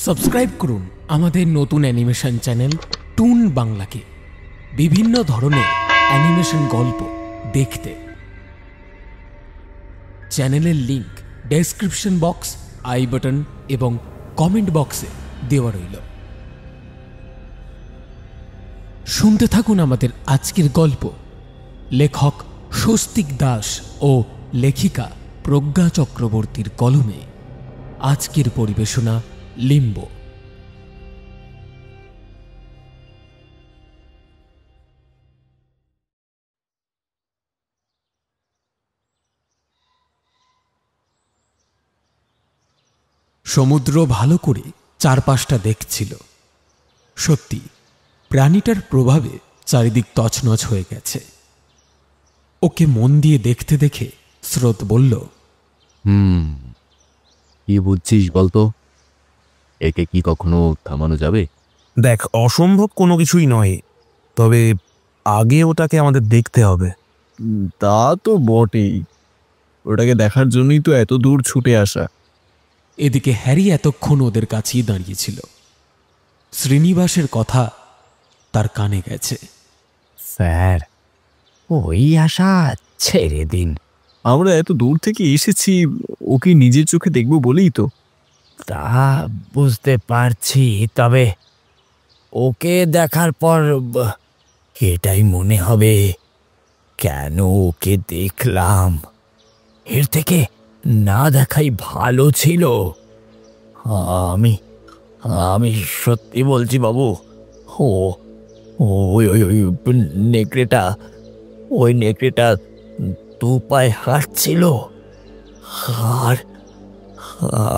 Subscribe করুন আমাদের নতুন অ্যানিমেশন চ্যানেল টুন বাংলাকে বিভিন্ন ধরনের অ্যানিমেশন গল্প দেখতে। চ্যানেলের link description box, I button এবং কমেন্ট বক্সে দেওয়া রইল। শুনতে থাকুন আমাদের আজকের গল্প। লেখক স্বস্তিক দাস ও লেখিকা প্রজ্ঞা চক্রবর্তীর কলমে। আজকের পরিবেশনা লিম্ব। সমুদ্র ভালো করে চারপাশটা দেখছিল। সত্যি প্রাণীটার প্রভাবে চারিদিক তছনছ হয়ে গেছে। ওকে মন দিয়ে দেখতে দেখে স্রোত বলল, কি বুঝছিস বলতো? একে কি কখনো থামানো যাবে? দেখ, অসম্ভব কোনো কিছুই নয়, তবে আগে ওটাকে আমাদের দেখতে হবে। তা তো বটেই, ওটাকে দেখার জন্যই তো এত দূর ছুটে আসা। এদিকে হ্যারি এতক্ষণ ওদের কাছেই দাঁড়িয়েছিল। শ্রীনিবাসের কথা তার কানে গেছে। স্যার, ওই আশা ছেড়ে দিন। আমরা এত দূর থেকে এসেছি, ওকে নিজের চোখে দেখবো বলেই তো। তা বুঝতে পারছি, তবে ওকে দেখার পর এটাই মনে হবে, কেন ওকে দেখলাম। এর থেকে না দেখাই ভালো ছিল। আমি আমি সত্যি বলছি বাবু, ওই ওই ওই নেকড়েটা দু পায়ে হাঁটছিল,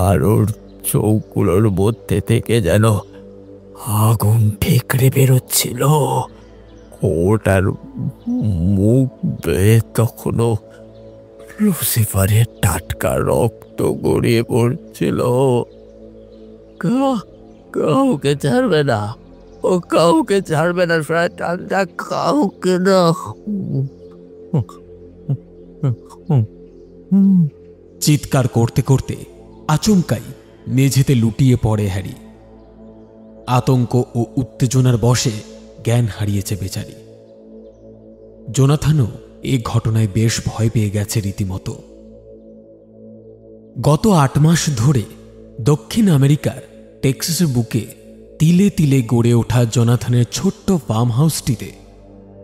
আর ওর চোখগুলোর মধ্যে থেকে যেন আগুন ঠেকরে বেরোচ্ছিল। ওটার মুখ বেয়ে তখনও লুসিফারের টাটকা রক্ত গড়িয়ে পড়ছিল। কাউকে ছাড়বে না, ও কাউকে ছাড়বে না, শয়তানটা কাউকে না। চিৎকার করতে করতে আচমকাই মেঝেতে লুটিয়ে পড়ে হ্যারি। আতঙ্ক ও উত্তেজনার বশে জ্ঞান হারিয়েছে বেচারি। জোনাথনও এ ঘটনায় বেশ ভয় পেয়ে গেছে রীতিমতো। গত ৮ মাস ধরে দক্ষিণ আমেরিকার টেক্সাসের বুকে তিলে তিলে গড়ে ওঠা জোনাথনের ছোট্ট ফার্ম হাউসটিতে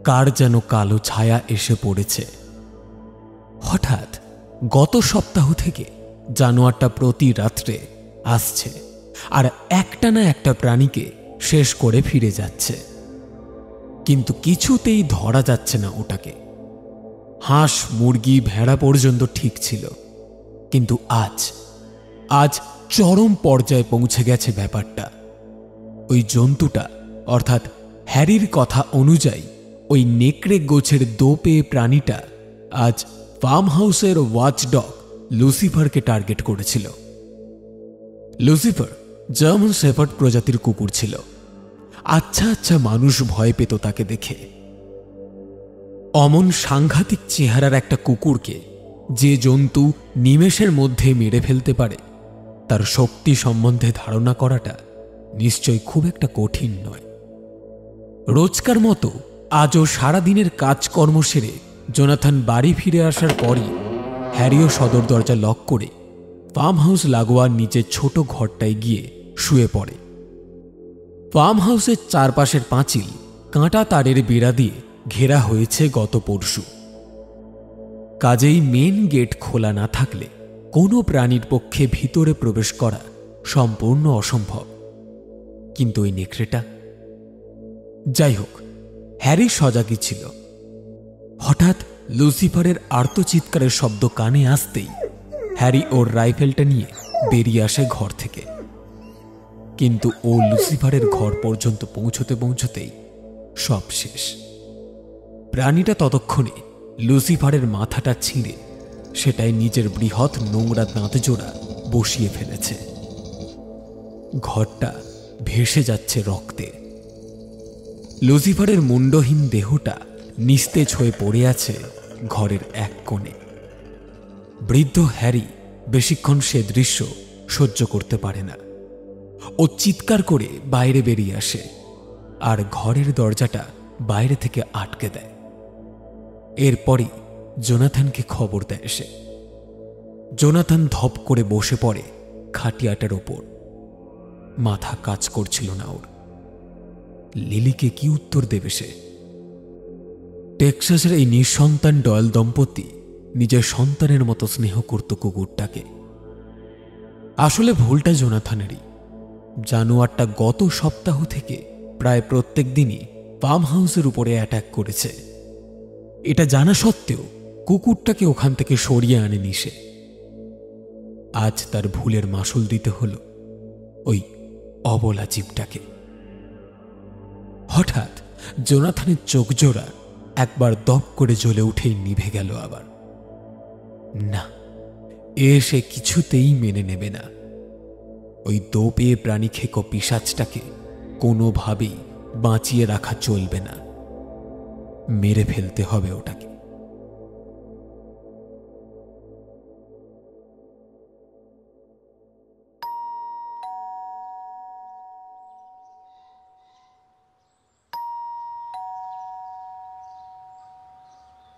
কার যেন কালো ছায়া এসে পড়েছে। হঠাৎ গত সপ্তাহ থেকে জানোয়ারটা প্রতি রাত্রে আসছে আর একটা না একটা প্রাণীকে শেষ করে ফিরে যাচ্ছে, কিন্তু কিছুতেই ধরা যাচ্ছে না ওটাকে। হাঁস, মুরগি, ভেড়া পর্যন্ত ঠিক ছিল, কিন্তু আজ চরম পর্যায়ে পৌঁছে গেছে ব্যাপারটা। ওই জন্তুটা, অর্থাৎ হ্যারির কথা অনুযায়ী ওই নেকড়ে গোছের দোপে প্রাণীটা আজ ফার্ম হাউসের ওয়াচডগ লুসিফারকে টার্গেট করেছিল। লুসিফার জার্মান শেফার্ড প্রজাতির কুকুর ছিল। আচ্ছা মানুষ ভয় পেত তাকে দেখে। অমন সাংঘাতিক চেহারার একটা কুকুরকে যে জন্তু নিমেষের মধ্যে মেরে ফেলতে পারে, তার শক্তি সম্বন্ধে ধারণা করাটা নিশ্চয় খুব একটা কঠিন নয়। রোজকার মতো আজও সারাদিনের কাজকর্ম সেরে জোনাথন বাড়ি ফিরে আসার পরই হ্যারিও সদর দরজা লক করে ফার্ম হাউস লাগোয়া নিচের ছোট ঘরটায় গিয়ে শুয়ে পড়ে। ফার্ম হাউসের চারপাশের পাঁচিল কাঁটা তারের বেড়া দিয়ে ঘেরা হয়েছে গত পরশু। কাজেই মেন গেট খোলা না থাকলে কোনো প্রাণীর পক্ষে ভিতরে প্রবেশ করা সম্পূর্ণ অসম্ভব। কিন্তু ওই নেকড়েটা, যাই হোক, হ্যারি সজাগই ছিল। হঠাৎ লুসিফারের আর্তচিৎকারের শব্দ কানে আসতেই হ্যারি ওর রাইফেলটা নিয়ে বেরিয়ে আসে ঘর থেকে। কিন্তু ও লুসিফারের ঘর পর্যন্ত পৌঁছতেই সব শেষ। প্রাণীটা ততক্ষণে লুসিফারের মাথাটা ছিঁড়ে সেটাই নিজের বৃহৎ নোংরা দাঁত জোড়া বসিয়ে ফেলেছে। ঘরটা ভেসে যাচ্ছে রক্তে। লুসিফারের মুন্ডহীন দেহটা নিস্তেজ হয়ে পড়ে আছে ঘরের এক কোণে। বৃদ্ধ হ্যারি বেশিক্ষণ সে দৃশ্য সহ্য করতে পারে না। ও চিৎকার করে বাইরে বেরিয়ে আসে আর ঘরের দরজাটা বাইরে থেকে আটকে দেয়। এরপরই জোনাথনকে খবর দেয় সে। জোনাথন ধপ করে বসে পড়ে খাটিয়াটার ওপর। মাথা কাজ করছিল না ওর। লিলিকে কি উত্তর দেবে সে? টেক্সাসের এই নিঃসন্তান ডয়েল দম্পতি নিজের সন্তানের মতো স্নেহ করত কুকুরটাকে। আসলে ভুলটা জোনাথনেরই। জানোয়ারটা গত সপ্তাহ থেকে প্রায় প্রত্যেক দিনই ফার্ম হাউসের উপরে অ্যাটাক করেছে। এটা জানা সত্ত্বেও কুকুরটাকে ওখান থেকে সরিয়ে আনেনি সে। আজ তার ভুলের মাসুল দিতে হলো ওই অবলা জীবটাকে। হঠাৎ জোনাথনের চোখ জোড়া একবার দপ করে জ্বলে উঠেই নিভে গেল আবার। না, সে কিছুতেই মেনে নেবে না। ওই দোপেয়ে প্রাণী খেকো পিশাচটাকে কোনোভাবেই বাঁচিয়ে রাখা চলবে না। মেরে ফেলতে হবে ওটাকে।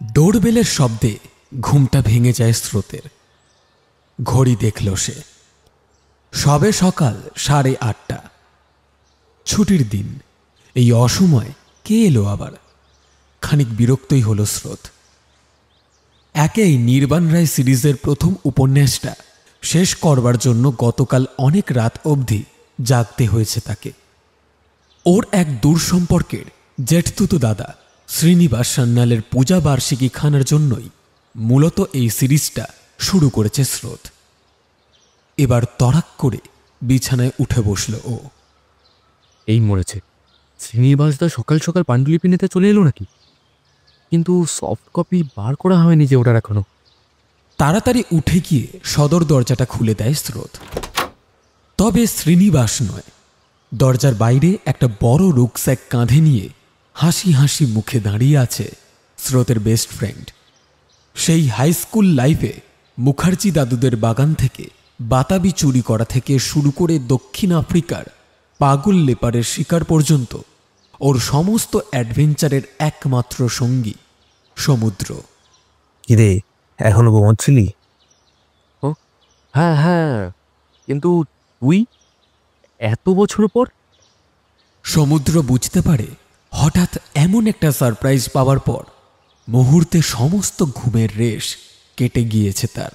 ডোরবেলের শব্দে ঘুমটা ভেঙে যায় স্রোতের। ঘড়ি দেখল সে। সবে সকাল 8:30। ছুটির দিন, এই অসময় কে এলো আবার? খানিক বিরক্তই হল স্রোত। একেই নির্বাণ রায় সিরিজের প্রথম উপন্যাসটা শেষ করবার জন্য গতকাল অনেক রাত অবধি জাগতে হয়েছে তাকে। ওর এক দূর সম্পর্কের জেঠতুতো দাদা শ্রীনিবাস সান্যালের পূজা বার্ষিকী খানার জন্যই মূলত এই সিরিজটা শুরু করেছে স্রোত। এবার তড়াক করে বিছানায় উঠে বসল ও। এই মরেছে। শ্রীনিবাসদা সকাল সকাল পাণ্ডুলিপি নিতে চলে এলো নাকি? কিন্তু সফট কপি বার করা হয়নি যে ওটার এখনো। তাড়াতাড়ি উঠে গিয়ে সদর দরজাটা খুলে দেয় স্রোত। তবে শ্রীনিবাস নয়। দরজার বাইরে একটা বড় রুকস্যাক কাঁধে নিয়ে হাসি হাসি মুখে দাঁড়িয়ে আছে স্রোতের বেস্ট ফ্রেন্ড। সেই হাই স্কুল লাইফে মুখার্জি দাদুদের বাগান থেকে বাতাবি চুরি করা থেকে শুরু করে দক্ষিণ আফ্রিকার পাগল লেপারের শিকার পর্যন্ত ওর সমস্ত অ্যাডভেঞ্চারের একমাত্র সঙ্গী সমুদ্র। কিরে, এখনো ঘুমাচ্ছিলি? হ্যাঁ হ্যাঁ, কিন্তু তুই এত বছর পর? সমুদ্র বুঝতে পারে হঠাৎ এমন একটা সারপ্রাইজ পাওয়ার পর মুহূর্তে সমস্ত ঘুমের রেশ কেটে গিয়েছে তার।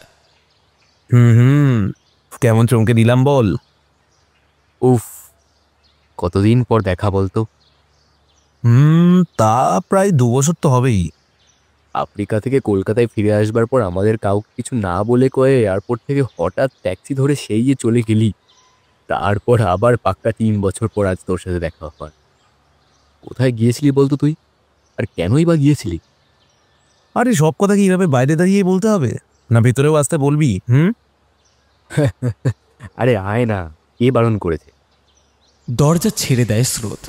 কেমন চমকে দিলাম বল? উফ, কতদিন পর দেখা বলতো। তা প্রায় 2 বছর তো হবেই। আফ্রিকা থেকে কলকাতায় ফিরে আসবার পর আমাদের কাউকে কিছু না বলে কয়ে এয়ারপোর্ট থেকে হঠাৎ ট্যাক্সি ধরে সেই যে চলে গেলি। তারপর আবার পাক্কা 3 বছর পর আজ তোর সাথে দেখা হয়। কোথায় গিয়েছিলি বলতো তুই? আর কেনই বা গিয়েছিলি? আরে সব কথা কি এইভাবে বাইরে দাঁড়িয়ে বলতে হবে, না ভেতরেও আসতে বলবি? আরে আয় না, কে বারণ করেছে? দরজা ছেড়ে দেয় স্রোত।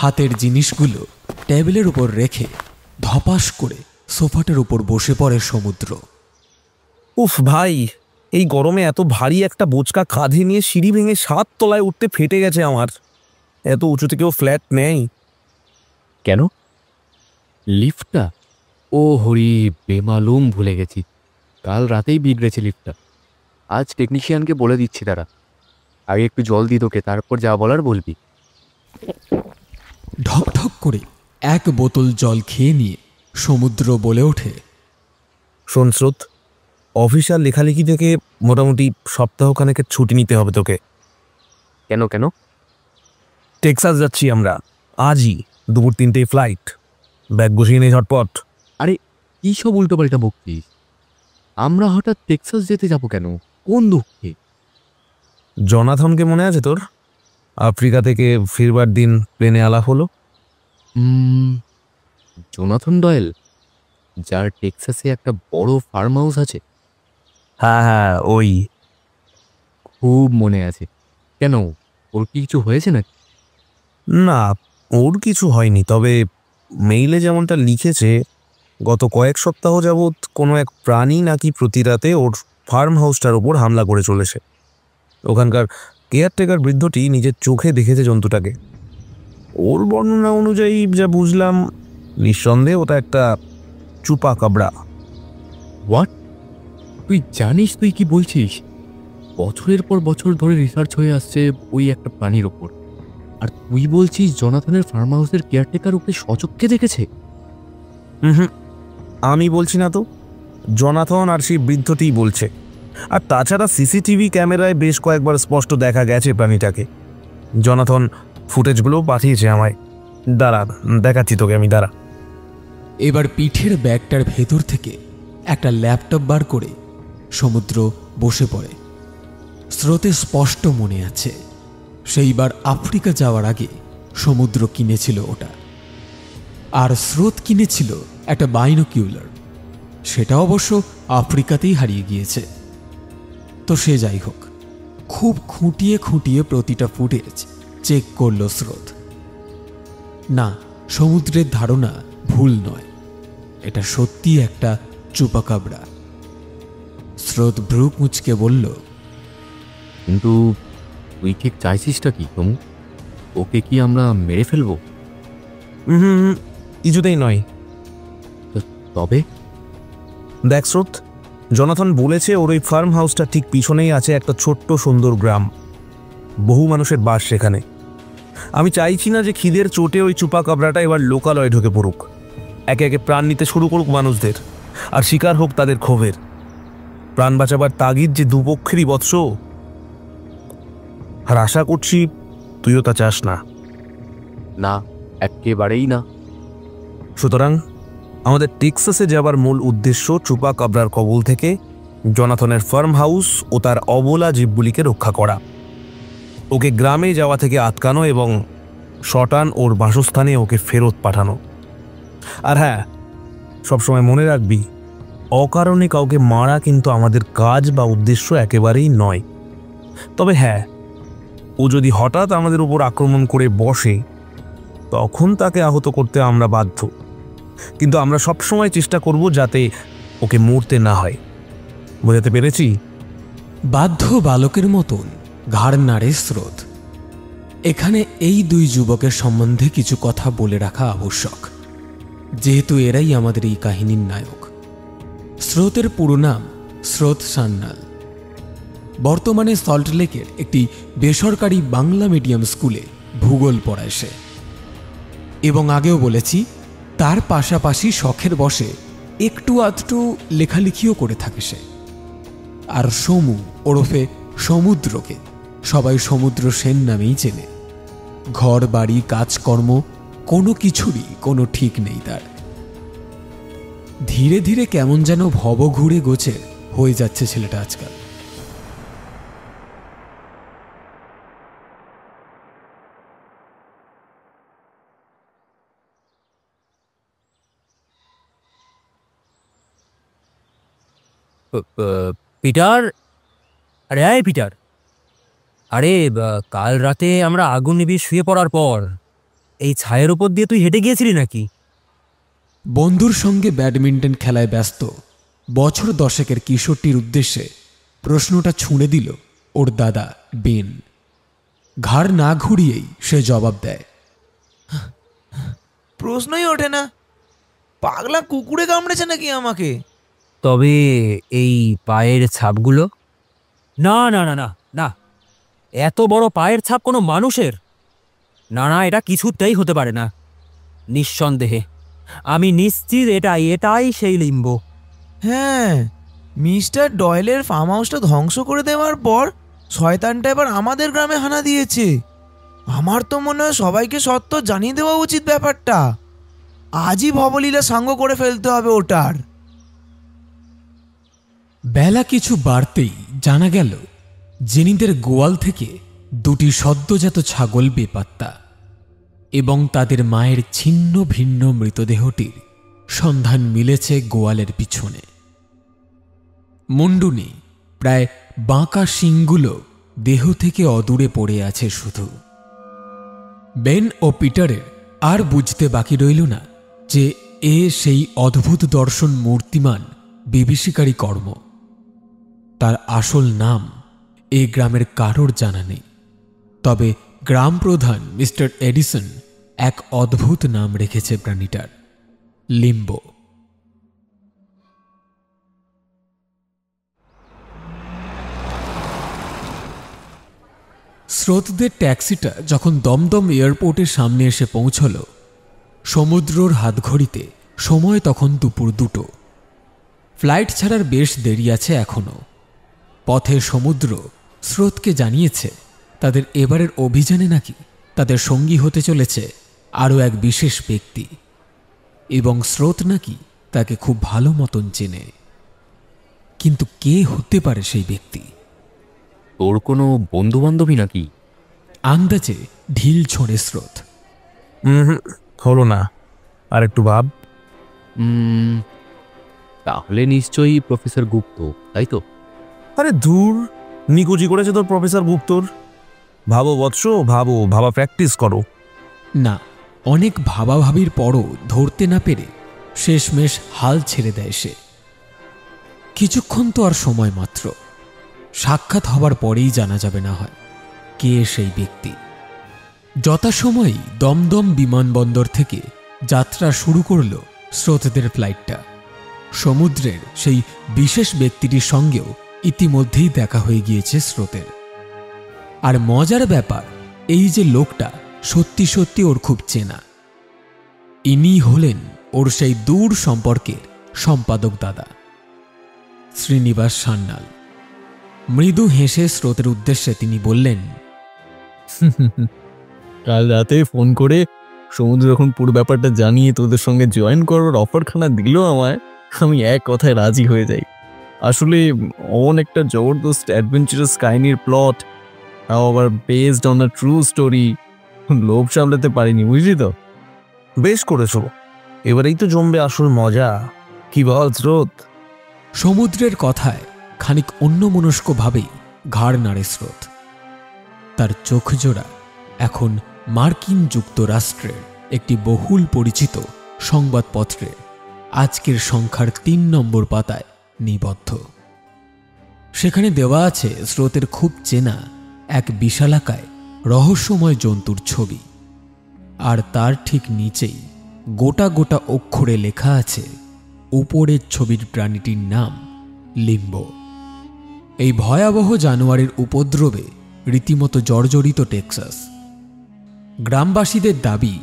হাতের জিনিসগুলো টেবিলের উপর রেখে ধপাস করে সোফাটার উপর বসে পড়ে সমুদ্র। উফ ভাই, এই গরমে এত ভারী একটা বোচকা কাঁধে নিয়ে সিঁড়ি ভেঙে 7 তলায় উঠতে ফেটে গেছে আমার। এত উঁচুতে কেউ ফ্ল্যাট নেই। কেন? লিফটটা? ও হরি, বেমালুম ভুলে গেছি। কাল রাতেই বিগড়েছে লিফটটা। আজ টেকনিশিয়ানকে বলে দিচ্ছি তারা। আগে একটু জল দিয়ে তোকে, তারপর যা বলার বলবি। ঢকঢক করে এক বোতল জল খেয়ে নিয়ে সমুদ্র বলে ওঠে, শোন স্রোত, অফিসিয়াল লেখালেখি থেকে মোটামুটি সপ্তাহখানেকের ছুটি নিতে হবে তোকে। কেন কেন? টেক্সাস যাচ্ছি আমরা আজই, দুপুর 3টেয় ফ্লাইট। ব্যাগ গুছিয়ে নে ঝটপট। আরে কী সব উল্টোপাল্টা বকছিস? আমরা হঠাৎ টেক্সাস যেতে যাব কেন? কোন দুঃখে? জনাথনকে মনে আছে তোর? আফ্রিকা থেকে ফিরবার দিন প্লেনে আলাপ হলো। জোনাথন ডয়েল, যার টেক্সাসে একটা বড় ফার্ম হাউস আছে। হ্যাঁ হ্যাঁ, ওই। খুব মনে আছে। কেন, ওর কি কিছু হয়েছে নাকি? না, ওর কিছু হয়নি, তবে মেইলে যেমনটা লিখেছে গত কয়েক সপ্তাহ যাবৎ কোনো এক প্রাণী নাকি প্রতি রাতে ওর ফার্ম হাউসটার ওপর হামলা করে চলেছে। ওখানকার কেয়ারটেকার বৃদ্ধটি নিজের চোখে দেখেছে জন্তুটাকে। ওর বর্ণনা অনুযায়ী যা বুঝলাম, নিঃসন্দেহে ওটা একটা চুপা কাবড়া। হোয়াট? তুই জানিস তুই কি বলছিস? বছরের পর বছর ধরে রিসার্চ হয়ে আসছে ওই একটা প্রাণীর ওপর, আর তুই বলছিস জনাথনের ফার্ম হাউসের কেয়ারটেকার ওকে সচক্ষে দেখেছে? হুম, আমি বলছি না তো, জনাথন আর সেই বৃদ্ধটিই বলছে। আর তাছাড়া সিসিটিভি ক্যামেরায় বেশ কয়েকবার স্পষ্ট দেখা গেছে প্রাণীটাকে। জনাথন ফুটেজগুলো পাঠিয়েছে আমায়। দাঁড়া, দেখাচ্ছি তোকে আমি, দাঁড়া। এবার পিঠের ব্যাগটার ভেতর থেকে একটা ল্যাপটপ বার করে সমুদ্র বসে পড়ে। স্রোতে স্পষ্ট মনে আছে সেইবার আফ্রিকা যাওয়ার আগে সমুদ্র কিনেছিল ওটা, আর স্রোত কিনেছিল একটা বাইনোকিউলার। সেটা অবশ্য আফ্রিকাতেই হারিয়ে গিয়েছে। তো সে যাই হোক, খুব খুঁটিয়ে খুঁটিয়ে প্রতিটা ফুটেজ চেক করল স্রোত। না, সমুদ্রের ধারণা ভুল নয়, এটা সত্যি একটা চুপাকাবড়া। স্রোত ভ্রু কুঁচকে বলল, কিন্তু তুই ঠিক চাইছিসটা কি তমু? ওকে কি আমরা মেরে ফেলবো? কিছুতেই নয়। তবে দেখ স্রোত, জনাথন বলেছে ওর ওই ফার্ম হাউসটা ঠিক পিছনেই আছে একটা ছোট্ট সুন্দর গ্রাম, বহু মানুষের বাস সেখানে। আমি চাইছি না যে খিদের চোটে ওই চুপা কাবড়াটা এবার লোকালয়ে ঢুকে পড়ুক, একে একে প্রাণ নিতে শুরু করুক মানুষদের, আর শিকার হোক তাদের ক্ষোভের। প্রাণ বাঁচাবার তাগিদ যে দুপক্ষেরই বৎস, আর আশা করছি তুইও তা চাস না। না, একেবারেই না। সুতরাং আমাদের টেক্সাসে যাবার মূল উদ্দেশ্য চুপা কাবড়ার কবল থেকে জনাথনের ফার্ম হাউস ও তার অবলা জীবগুলিকে রক্ষা করা, ওকে গ্রামে যাওয়া থেকে আটকানো এবং শটান ওর বাসস্থানে ওকে ফেরত পাঠানো। আর হ্যাঁ, সবসময় মনে রাখবি, অকারণে কাউকে মারা কিন্তু আমাদের কাজ বা উদ্দেশ্য একেবারেই নয়। তবে হ্যাঁ, ও যদি হঠাৎ আমাদের উপর আক্রমণ করে বসে, তখন তাকে আহত করতে আমরা বাধ্য, কিন্তু আমরা সবসময় চেষ্টা করব যাতে ওকে মরতে না হয়। বোঝাতে পেরেছি? বাধ্য বালকের মতন ঘাড় নাড়ে স্রোত। এখানে এই দুই যুবকের সম্বন্ধে কিছু কথা বলে রাখা আবশ্যক, যেহেতু এরাই আমাদের এই কাহিনীর নায়ক। স্রোতের পুরো নাম স্রোত সান্যাল। বর্তমানে সল্টলেকের একটি বেসরকারি বাংলা মিডিয়াম স্কুলে ভূগোল পড়ায় সে। এবং আগেও বলেছি, তার পাশাপাশি শখের বসে একটু আধটু লেখালেখিও করে থাকে সে। আর সমু ওরফে সমুদ্রকে সবাই সমুদ্র সেন নামেই চেনে। ঘর বাড়ি কাজকর্ম কোনো কিছুরই কোনো ঠিক নেই তার। ধীরে ধীরে কেমন যেন ভব ঘুরে গোছের হয়ে যাচ্ছে ছেলেটা আজকাল। পিটার, আরে আয় পিটার, আরে কাল রাতে আমরা আগুন নিভিয়ে শুয়ে পড়ার পর এই ছায়ের উপর দিয়ে তুই হেঁটে গিয়েছিলি নাকি? বন্ধুর সঙ্গে ব্যাডমিন্টন খেলায় ব্যস্ত বছর দশেকের কিশোরটির উদ্দেশ্যে প্রশ্নটা ছুঁড়ে দিল ওর দাদা বেন। ঘাড় না ঘুরিয়েই সে জবাব দেয়, প্রশ্নই ওঠে না, পাগলা কুকুরে কামড়েছে নাকি আমাকে? তবে এই পায়ের ছাপগুলো? না না না না না, এত বড় পায়ের ছাপ কোনো মানুষের? না না, এটা কিছুতেই হতে পারে না। নিঃসন্দেহে আমি নিশ্চিত এটাই সেই লিম্বো। হ্যাঁ, মিস্টার ডয়েলের ফার্ম হাউসটা ধ্বংস করে দেওয়ার পর শয়তানটা এবার আমাদের গ্রামে হানা দিয়েছে। আমার তো মনে হয় সবাইকে সত্য জানিয়ে দেওয়া উচিত ব্যাপারটা। আজই ভবলীলা সাঙ্গ করে ফেলতে হবে ওটার। বেলা কিছু বাড়তেই জানা গেল জেনিদের গোয়াল থেকে দুটি সদ্যজাত ছাগল বেপাত্তা এবং তাদের মায়ের ছিন্ন ভিন্ন মৃতদেহটির সন্ধান মিলেছে গোয়ালের পিছনে। মুন্ডুনি প্রায় বাঁকা শিংগুলো দেহ থেকে অদূরে পড়ে আছে শুধু। বেন ও পিটারের আর বুঝতে বাকি রইল না যে এ সেই অদ্ভুত দর্শন মূর্তিমান বিভীষিকারী কর্ম। তার আসল নাম এই গ্রামের কারোর জানা নেই। তবে গ্রাম প্রধান মিস্টার এডিসন এক অদ্ভুত নাম রেখেছে প্রাণীটার, লিম্বো। স্রোতদের ট্যাক্সিটা যখন দমদম এয়ারপোর্টের সামনে এসে পৌঁছল, সমুদ্রর হাতঘড়িতে সময় তখন দুপুর 2টো। ফ্লাইট ছাড়ার বেশ দেরি আছে এখনও। পথে সমুদ্র স্রোতকে জানিয়েছে তাদের এবারের অভিযানে নাকি তাদের সঙ্গী হতে চলেছে আরও এক বিশেষ ব্যক্তি, এবং স্রোত নাকি তাকে খুব ভালো মতন চেনে। কিন্তু কে হতে পারে সেই ব্যক্তি? তোর কোনো বন্ধু বান্ধবী নাকি? আন্দাজে ঢিল ছোঁড়ে স্রোত। হলো না, আর একটু ভাব। তাহলে নিশ্চয়ই প্রফেসর গুপ্ত, তাই তো? আরে দূর, নিকুচি করেছে তোর প্রফেসর গুপ্তর। ভাবো বৎস, ভাবো, ভাবা প্র্যাকটিস করো। না, অনেক ভাবাভাবির পরও ধরতে না পেরে শেষমেশ হাল ছেড়ে দেয় সে। কিছুক্ষণ তো আর সময় মাত্র, সাক্ষাৎ হবার পরেই জানা যাবে না হয় কে সেই ব্যক্তি। যথাসময়ই দমদম বিমানবন্দর থেকে যাত্রা শুরু করল স্রোতদের ফ্লাইটটা। সমুদ্রের সেই বিশেষ ব্যক্তিটির সঙ্গেও ইতিমধ্যেই দেখা হয়ে গিয়েছে স্রোতের। আর মজার ব্যাপার এই যে লোকটা সত্যি সত্যি ওর খুব চেনা। ইনি হলেন ওর সেই দূর সম্পর্কের সম্পাদক দাদা শ্রীনিবাস সান্যাল। মৃদু হেসে স্রোতের উদ্দেশ্যে তিনি বললেন, কাল রাতে ফোন করে সমুদ্র যখন পুরো ব্যাপারটা জানিয়ে তোদের সঙ্গে জয়েন করার অফারখানা দিল আমায়, আমি এক কথায় রাজি হয়ে যাই। আসলে অনেকটা জবরদস্ত অ্যাডভেঞ্চারাস কাহিনীর প্লট, তাও আবার based on a true story. লোভ সামলাতে পারিনি, বুঝলি তো? বেশ করেছো, এবারেই তো জমবে আসল মজা। কি বল স্রোত? সমুদ্রের কথায় খানিক অন্যমনস্কভাবেই ঘাড় নাড়ে স্রোত। তার চোখ জোড়া এখন মার্কিন যুক্তরাষ্ট্রের একটি বহুল পরিচিত সংবাদপত্রের আজকের সংখ্যার 3 নম্বর পাতায় নিবদ্ধ। সেখানে দেওয়া আছে স্রোতের খুব চেনা এক বিশালাকায় রহস্যময় জন্তুর ছবি, আর তার ঠিক নিচেই গোটা গোটা অক্ষরে লেখা আছে উপরের ছবির প্রাণীটির নাম লিম্বো। এই ভয়াবহ জানোয়ারের উপদ্রবে রীতিমতো জর্জরিত টেক্সাস। গ্রামবাসীদের দাবি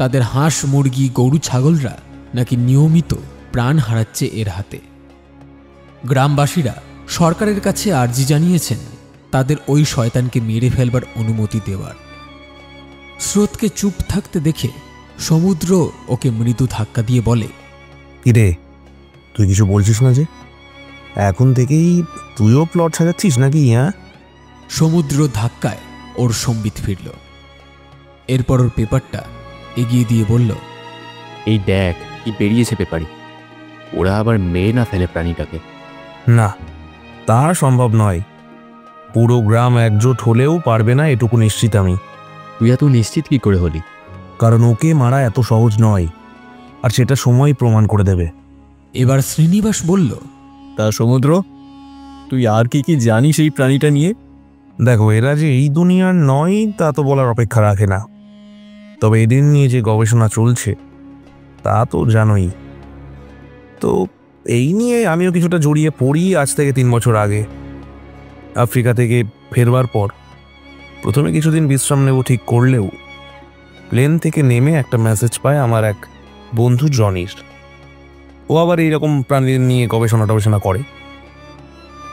তাদের হাঁস, মুরগি, গরু, ছাগলরা নাকি নিয়মিত প্রাণ হারাচ্ছে এর হাতে। গ্রামবাসীরা সরকারের কাছে আর্জি জানিয়েছেন তাদের ওই শয়তানকে মেরে ফেলবার অনুমতি দেওয়ার। স্রোতকে চুপ থাকতে দেখে সমুদ্র ওকে মৃদু ধাক্কা দিয়ে বলে, কিরে, তুই কিছু বলছিস না যে? এখন থেকেই তুইও প্লট সাজাচ্ছিস নাকি? হ্যাঁ। সমুদ্র ধাক্কায় ওর সম্বিত ফিরল। এরপর ওর পেপারটা এগিয়ে দিয়ে বলল, এই দেখ কি বেরিয়েছে পেপারে। ওরা আবার মেরে না ফেলে প্রাণীটাকে? না, তা সম্ভব নয়। পুরো গ্রাম একজোট হলেও পারবে না, এটুকু নিশ্চিত আমি। তুই এত নিশ্চিত কি করে হলি? কারণ ওকে মারা এত সহজ নয়, আর সেটা সময় প্রমাণ করে দেবে। এবার শ্রীনিবাস বলল, তা সমুদ্র, তুই আর কি কি জানিস এই প্রাণীটা নিয়ে? দেখো, এরা যে এই দুনিয়ার নয় তা তো বলার অপেক্ষা রাখে না, তবে এদের নিয়ে যে গবেষণা চলছে তা তো জানোই। তো এই নিয়ে আমিও কিছুটা জড়িয়ে পড়ি আজ থেকে 3 বছর আগে। আফ্রিকা থেকে ফেরবার পর প্রথমে কিছুদিন বিশ্রাম নেব ঠিক করলেও প্লেন থেকে নেমে একটা মেসেজ পায় আমার এক বন্ধু জনির। ও আবার এইরকম প্রাণীদের নিয়ে গবেষণা করে।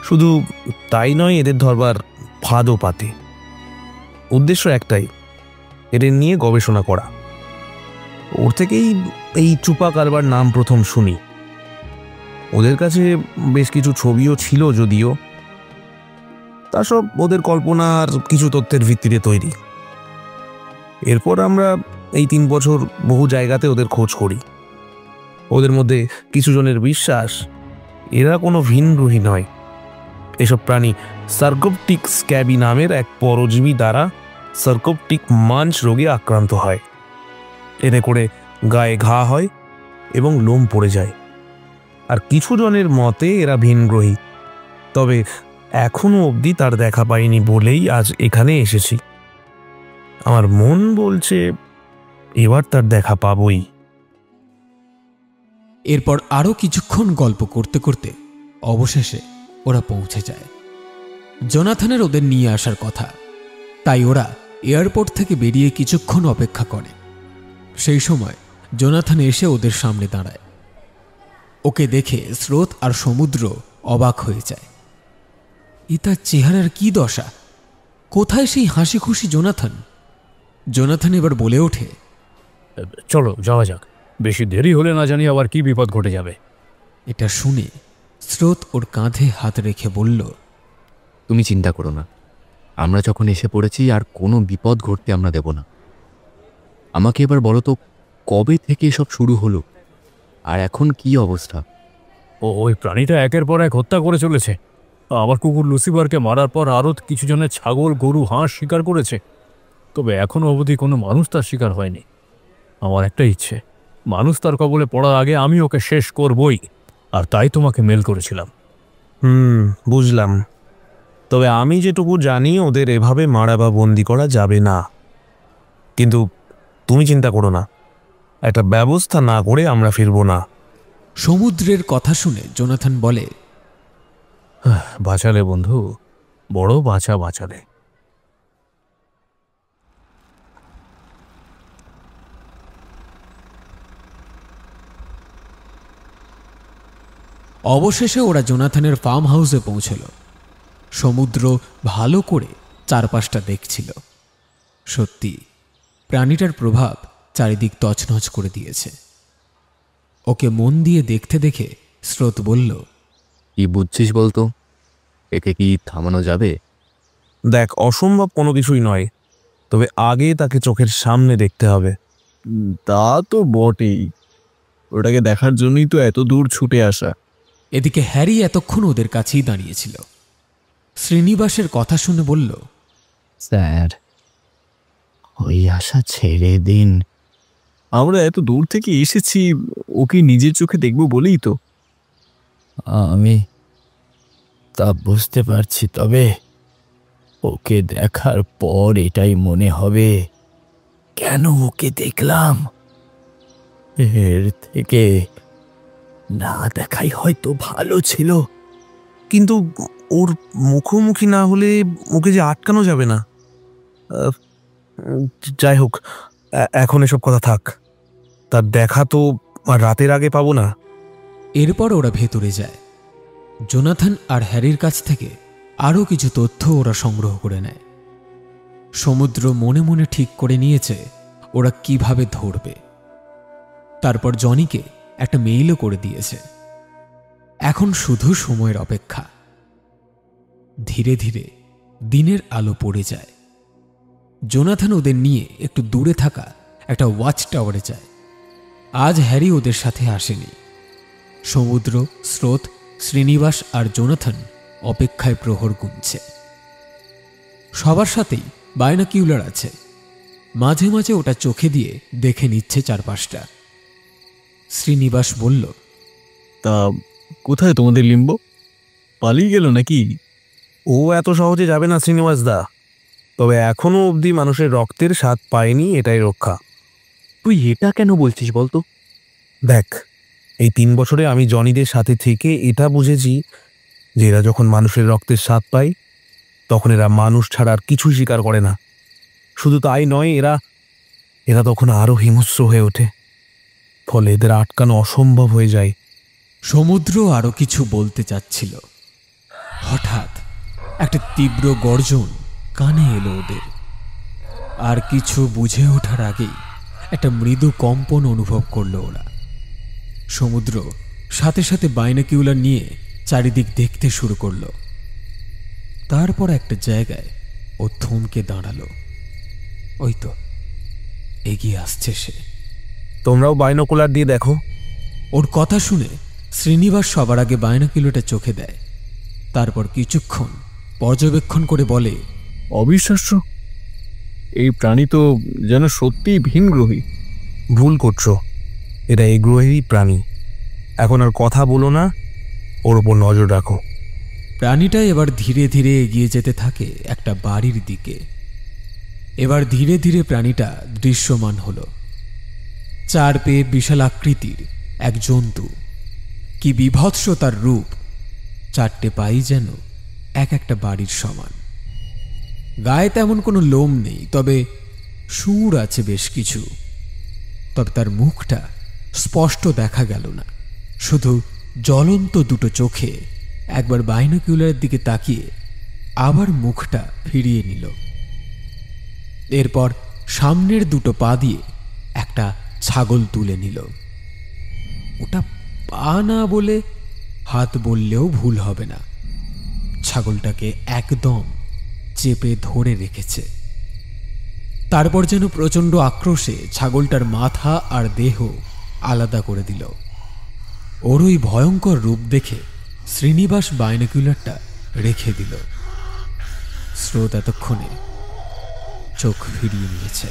শুধু তাই নয়, এদের ধরবার ফাঁদও পাতে। উদ্দেশ্য একটাই, এদের নিয়ে গবেষণা করা। ওর থেকেই এই চুপা কারবার নাম প্রথম শুনি। ওদের কাছে বেশ কিছু ছবিও ছিল, যদিও তা সব ওদের কল্পনার কিছু তথ্যের ভিত্তিতে তৈরি। এরপর আমরা এই 3 বছর বহু জায়গাতে ওদের খোঁজ করি। ওদের মধ্যে কিছু জনের বিশ্বাস এরা কোনো ভিনগ্রহী নয়। এসব প্রাণী সার্কোপটিক স্ক্যাবি নামের এক পরজীবী দ্বারা সার্কোপটিক মাঞ্চ রোগে আক্রান্ত হয়। এতে করে গায়ে ঘা হয় এবং লোম পড়ে যায়। আর কিছু জনের মতে এরা ভিনগ্রহী, তবে এখনো অবধি তার দেখা পাইনি বলেই আজ এখানে এসেছি। আমার মন বলছে এবার তার দেখা পাবই। এরপর আরও কিছুক্ষণ গল্প করতে করতে অবশেষে ওরা পৌঁছে যায়। জোনাথনের ওদের নিয়ে আসার কথা, তাই ওরা এয়ারপোর্ট থেকে বেরিয়ে কিছুক্ষণ অপেক্ষা করে। সেই সময় জোনাথন এসে ওদের সামনে দাঁড়ায়। ওকে দেখে স্রোত আর সমুদ্র অবাক হয়ে যায়। তার চেহারার কি দশা! কোথায় সেই হাসি খুশি জোনাথন? জোনাথন এবার বলে ওঠে, চলো যাওয়া যাক, বেশি দেরি হলে না জানি আবার কি বিপদ ঘটে যাবে। এটা শুনে স্রোত ওর কাঁধে হাত রেখে বলল, তুমি চিন্তা করো না, আমরা যখন এসে পড়েছি আর কোনো বিপদ ঘটতে আমরা দেব না। আমাকে এবার বলো তো, কবে থেকে এসব শুরু হলো আর এখন কি অবস্থা? ওই প্রাণীটা একের পর এক হত্যা করে চলেছে। আমার কুকুর লুসিফারকে মারার পর আরও কিছু জনের ছাগল, গরু, হাঁস শিকার করেছে, তবে এখনও অবধি কোনো মানুষ তার শিকার হয়নি। আমার একটা ইচ্ছে, মানুষ তার কবলে পড়ার আগে আমি ওকে শেষ করবই, আর তাই তোমাকে মেল করেছিলাম। বুঝলাম। তবে আমি যেটুকু জানি ওদের এভাবে মারা বা বন্দি করা যাবে না। কিন্তু তুমি চিন্তা করো না, একটা ব্যবস্থা না করে আমরা ফিরবো না। সমুদ্রের কথা শুনে জোনাথন বলে, বাঁচালে বন্ধু, বড় বাঁচালে। অবশেষে ওরা জোনাথনের ফার্ম হাউসে পৌঁছল। সমুদ্র ভালো করে চারপাশটা দেখছিল। সত্যি প্রাণীটার প্রভাব চারিদিক তছনছ করে দিয়েছে। ওকে মন দিয়ে দেখতে দেখে স্রোত বলল, কি বুঝছিস বলতো? একে কি থামানো যাবে? দেখ, অসম্ভব কোনো কিছুই নয়, তবে আগে তাকে চোখের সামনে দেখতে হবে। তা তো বটেই, ওটাকে দেখার জন্যই তো এত দূর ছুটে আসা। এদিকে হ্যারি এতক্ষণ ওদের কাছেই দাঁড়িয়েছিল। শ্রীনিবাসের কথা শুনে বলল, স্যার, ওই আশা ছেড়ে দিন। আমরা এত দূর থেকে এসেছি ওকে নিজের চোখে দেখব বলেই তো। আমি তা বুঝতে পারছি, তবে ওকে দেখার পর এটাই মনে হবে, কেন ওকে দেখলাম। এর থেকে না দেখাই হয়তো ভালো ছিল। কিন্তু ওর মুখোমুখি না হলে ওকে যে আটকানো যাবে না। যাই হোক, এখন এসব কথা থাক। তার দেখা তো আর রাতের আগে পাবো না। এরপর ওরা ভেতরে যায়। জোনাথন আর হ্যারির কাছ থেকে আরও কিছু তথ্য ওরা সংগ্রহ করে নেয়। সমুদ্র মনে মনে ঠিক করে নিয়েছে ওরা কিভাবে ধরবে। তারপর জনিকে একটা মেইলও করে দিয়েছে। এখন শুধু সময়ের অপেক্ষা। ধীরে ধীরে দিনের আলো পড়ে যায়। জোনাথন ওদের নিয়ে একটু দূরে থাকা একটা ওয়াচ টাওয়ারে যায়। আজ হ্যারি ওদের সাথে আসেনি। সমুদ্র, স্রোত, শ্রীনিবাস আর জোনাথন অপেক্ষায় প্রহর গুনছে। সবার সাথেই বাইনোকিউলার আছে। মাঝে মাঝে ওটা চোখে দিয়ে দেখে নিচ্ছে চারপাশটা। শ্রীনিবাস বলল, তা কোথায় তোমাদের লিম্ব? পালিয়ে গেল নাকি? ও এত সহজে যাবে না শ্রীনিবাস দা। তবে এখনো অবধি মানুষের রক্তের স্বাদ পায়নি, এটাই রক্ষা। তুই এটা কেন বলছিস বলতো? দেখ, এই 3 বছরে আমি জনিদের সাথে থেকে এটা বুঝেছি যে এরা যখন মানুষের রক্তের স্বাদ পায় তখন এরা মানুষ ছাড়া আর কিছুই স্বীকার করে না। শুধু তাই নয়, এরা তখন আরো হিংস্র হয়ে ওঠে। ফলে এদের আটকানো অসম্ভব হয়ে যায়। সমুদ্র আরো কিছু বলতে চাচ্ছিল। হঠাৎ একটা তীব্র গর্জন কানে এলো ওদের। আর কিছু বুঝে ওঠার আগেই একটা মৃদু কম্পন অনুভব করলো ওরা। সমুদ্র সাথে সাথে বাইনোকিউলার নিয়ে চারিদিক দেখতে শুরু করলো। তারপর একটা জায়গায় ও থমকে দাঁড়ালো। ওই তো এগিয়ে আসছে সে। তোমরাও বাইনোকুলার দিয়ে দেখো। ওর কথা শুনে শ্রীনিবাস সবার আগে বাইনোকুলারটা চোখে দেয়। তারপর কিছুক্ষণ পর্যবেক্ষণ করে বলে, অবিশ্বাস্য, এই প্রাণী তো যেন সত্যিই ভিনগ্রহী। ভুল করছো, এরা এই গ্রহেরই প্রাণী। এখন আর কথা বলো না, ওর ওপর নজর রাখো। প্রাণীটা এবার ধীরে ধীরে এগিয়ে যেতে থাকে একটা বাড়ির দিকে। এবার ধীরে ধীরে প্রাণীটা দৃশ্যমান হলো। 4 পেয়ে বিশাল আকৃতির এক জন্তু। কি বিভৎস তার রূপ! 4টে পাই যেন এক একটা বাড়ির সমান। গায়ে তেমন কোনো লোম নেই, তবে সুর আছে বেশ কিছু। তবে তার মুখটা স্পষ্ট দেখা গেল না, শুধু জ্বলন্ত দুটো চোখে একবার বাইনোকুলারের দিকে তাকিয়ে আবার মুখটা ফিরিয়ে নিল। এরপর সামনের দুটো পা দিয়ে একটা ছাগল তুলে নিল। ওটা পা না বলে হাত বললেও ভুল হবে না। ছাগলটাকে একদম চেপে ধরে রেখেছে। তারপর যেন প্রচণ্ড আক্রোশে ছাগলটার মাথা আর দেহ আলাদা করে দিল। ওর ওই ভয়ঙ্কর রূপ দেখে শ্রীনিবাস বাইনোকুলারটা রেখে দিল। স্রোত এতক্ষণে চোখ ফিরিয়ে নিয়েছে,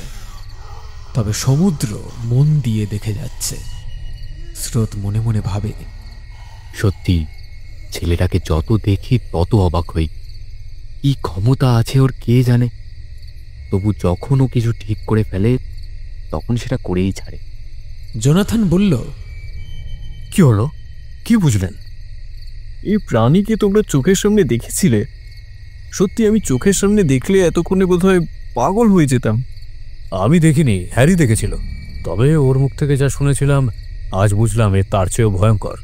তবে সমুদ্র মন দিয়ে দেখে যাচ্ছে। স্রোত মনে মনে ভাবে, সত্যি ছেলেটাকে যত দেখি তত অবাক হই। কি ক্ষমতা আছে ওর কে জানে। তবু যখন ও কিছু ঠিক করে ফেলে তখন সেটা করেই ছাড়ে। জোনাথন বলল, কি হলো? কি বুঝলেন? এই প্রাণীকে তোমরা চোখের সামনে দেখেছিলে? সত্যি আমি চোখের সামনে দেখলে এতক্ষণে বোধহয় পাগল হয়ে যেতাম। আমি দেখিনি, হ্যারি দেখেছিল। তবে ওর মুখ থেকে যা শুনেছিলাম আজ বুঝলাম এ তার চেয়েও ভয়ঙ্কর।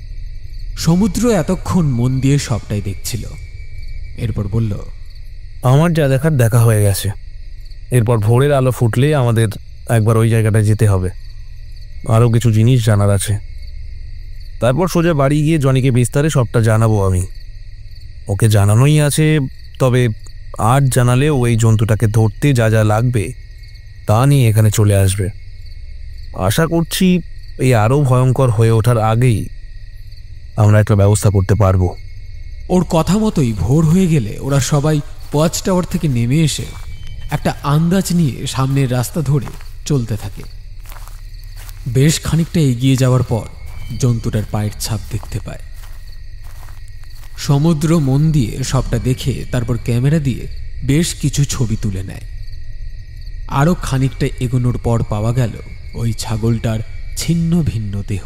সমুদ্র এতক্ষণ মন দিয়ে সবটাই দেখছিল। এরপর বলল, আমার যা দেখার দেখা হয়ে গেছে। এরপর ভোরের আলো ফুটলে আমাদের একবার ওই জায়গাটায় যেতে হবে। আরও কিছু জিনিস জানার আছে। তারপর সোজা বাড়ি গিয়ে জনিকে বিস্তারে সবটা জানাবো আমি। ওকে জানানোই আছে, তবে আর জানালে ওই জন্তুটাকে ধরতে যা যা লাগবে তা নিয়ে এখানে চলে আসবে। আশা করছি এই আরও ভয়ঙ্কর হয়ে ওঠার আগেই আমরা একটা ব্যবস্থা করতে পারবো। ওর কথা মতোই ভোর হয়ে গেলে ওরা সবাই ওয়াচ টাওয়ার থেকে নেমে এসে একটা আন্দাজ নিয়ে সামনের রাস্তা ধরে চলতে থাকে। বেশ খানিকটা এগিয়ে যাওয়ার পর জন্তুটার পায়ের ছাপ দেখতে পায়। সমুদ্র মন দিয়ে সবটা দেখে তারপর ক্যামেরা দিয়ে বেশ কিছু ছবি তুলে নেয়। আরও খানিকটা এগোনোর পর পাওয়া গেল ওই ছাগলটার ছিন্ন ভিন্ন দেহ।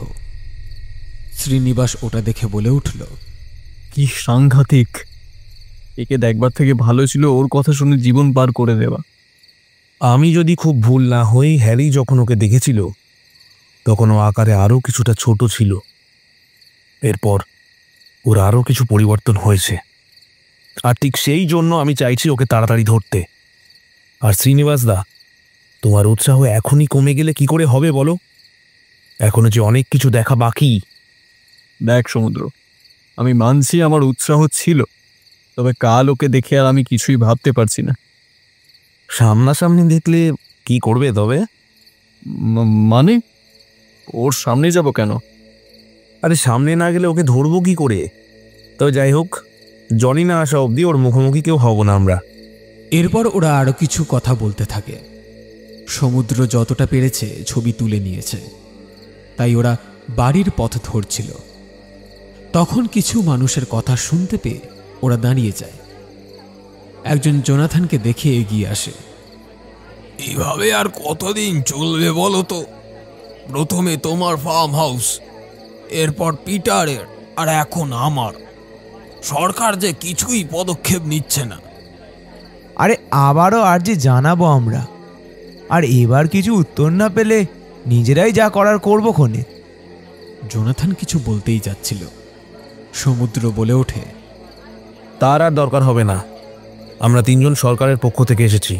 শ্রীনিবাস ওটা দেখে বলে উঠল, কি সাংঘাতিক! একে দেখবার থেকে ভালো ছিল ওর কথা শুনে জীবন পার করে দেওয়া। আমি যদি খুব ভুল না হই, হ্যারি যখন ওকে দেখেছিল তখন ও আকারে আরও কিছুটা ছোট ছিল। এরপর ওর আরও কিছু পরিবর্তন হয়েছে, আর ঠিক সেই জন্য আমি চাইছি ওকে তাড়াতাড়ি ধরতে। আর শ্রীনিবাস দা, তোমার উৎসাহ এখনই কমে গেলে কি করে হবে বলো? এখনো যে অনেক কিছু দেখা বাকি। দেখ সমুদ্র, আমি মানছি আমার উৎসাহ ছিল, তবে কাল ওকে দেখে আর আমি কিছুই ভাবতে পারছি না। সামনাসামনি দেখলে কি করবে তবে? মানে ওর সামনে যাব কেন? আরে সামনে না গেলে ওকে ধরবো কি করে? তবে যাই হোক, জনি না আসা অবধি ওর মুখোমুখি কেউ হব না আমরা। এরপর ওরা আরো কিছু কথা বলতে থাকে। সমুদ্র যতটা পেরেছে ছবি তুলে নিয়েছে, তাই ওরা বাড়ির পথ ধরছিল। তখন কিছু মানুষের কথা শুনতে পেয়ে ওরা দাঁড়িয়ে যায়। একজন জোনাথনকে দেখে এগিয়ে আসে। এইভাবে আর কতদিন চলবে বলো তো? প্রথমে তোমার ফার্ম হাউস, এরপর পিটারের, আর এখন আমার। সরকার যে কিছুই পদক্ষেপ নিচ্ছে না। আরে আবারও আর যে জানাবো আমরা, আর এবার কিছু উত্তর না পেলে নিজেরাই যা করার করবো ক্ষণে। জোনাথন কিছু বলতেই যাচ্ছিল, সমুদ্র বলে ওঠে, তার আর দরকার হবে না। আমরা তিনজন সরকারের পক্ষ থেকে এসেছি।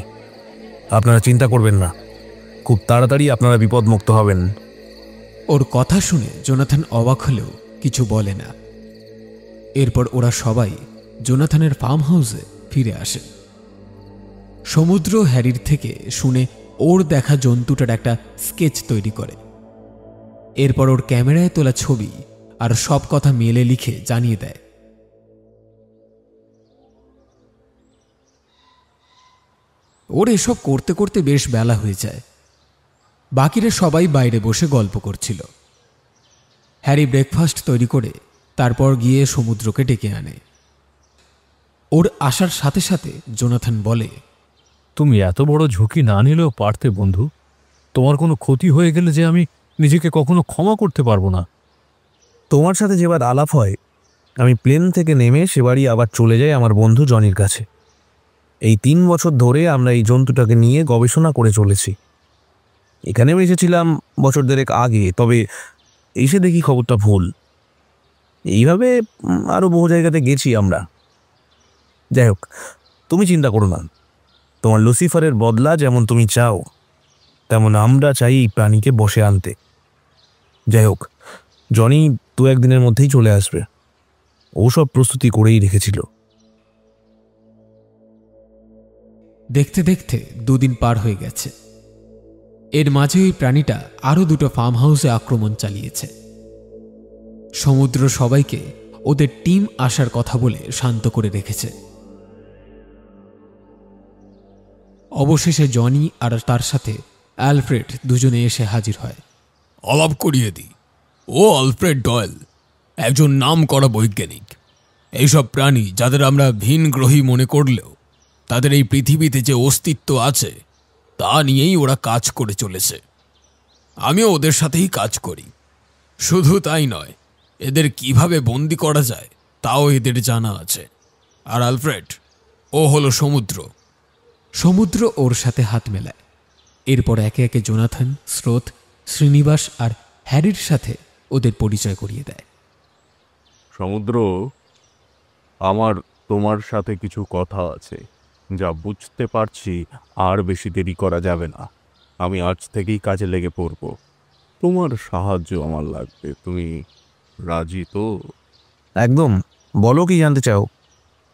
আপনারা চিন্তা করবেন না, খুব তাড়াতাড়ি আপনারা বিপদমুক্ত হবেন। ওর কথা শুনে জোনাথন অবাক হলেও কিছু বলে না। এরপর ওরা সবাই জোনাথনের ফার্ম হাউসে ফিরে আসে। সমুদ্র হ্যারির থেকে শুনে ওর দেখা জন্তুটার একটা স্কেচ তৈরি করে। এরপর ওর ক্যামেরায় তোলা ছবি আর সব কথা মেলে লিখে জানিয়ে দেয়। ওর এসব করতে করতে বেশ বেলা হয়ে যায়। বাকিরা সবাই বাইরে বসে গল্প করছিল। হ্যারি ব্রেকফাস্ট তৈরি করে তারপর গিয়ে সমুদ্রকে ডেকে আনে। ওর আসার সাথে সাথে জোনাথন বলে, তুমি এত বড় ঝুঁকি না নিলেও পারতে বন্ধু। তোমার কোনো ক্ষতি হয়ে গেলে যে আমি নিজেকে কখনো ক্ষমা করতে পারবো না। তোমার সাথে যেবার আলাপ হয়, আমি প্লেন থেকে নেমে সেবারই আবার চলে যাই আমার বন্ধু জনির কাছে। এই 3 বছর ধরে আমরা এই জন্তুটাকে নিয়ে গবেষণা করে চলেছি। এখানেও এসেছিলাম বছর দেড়েক আগে, তবে এসে দেখি খবরটা ভুল। এইভাবে আরও বহু জায়গাতে গেছি আমরা। যাই হোক, তুমি চিন্তা করো না। তোমার লুসিফারের বদলা যেমন তুমি চাও, তেমন আমরা চাই এই প্রাণীকে বশে আনতে। যাই হোক, জনি 2-1 দিনের মধ্যেই চলে আসবে। ও সব প্রস্তুতি করেই রেখেছিল। দেখতে দেখতে 2 দিন পার হয়ে গেছে। এর মাঝে ওই প্রাণীটা আরও 2টো ফার্ম হাউসে আক্রমণ চালিয়েছে। সমুদ্র সবাইকে ওদের টিম আসার কথা বলে শান্ত করে রেখেছে। অবশেষে জনি আর তার সাথে অ্যালফ্রেড দুজনে এসে হাজির হয়। আলাপ করিয়ে দিই, ও আলফ্রেড ডয়েল, একজন নামকরা বৈজ্ঞানিক। এইসব প্রাণী যাদের আমরা ভিনগ্রহী মনে করলেও তাদের এই পৃথিবীতে যে অস্তিত্ব আছে তা নিয়েই ওরা কাজ করে চলেছে। আমিও ওদের সাথেই কাজ করি। শুধু তাই নয়, এদের কিভাবে বন্দি করা যায় তাও এদের জানা আছে। আর আলফ্রেড, ও হলো সমুদ্র। সমুদ্র ওর সাথে হাত মেলায়। এরপর একে একে জোনাথন, স্রোত, শ্রীনিবাস আর হ্যারির সাথে ওদের পরিচয় করিয়ে দেয়। সমুদ্র, আমার তোমার সাথে কিছু কথা আছে, যা বুঝতে পারছি আর বেশি দেরি করা যাবে না। আমি আজ থেকেই কাজে লেগে পড়ব। তোমার সাহায্য আমার লাগবে। তুমি রাজি তো? একদম। বলো, কি জানতে চাও?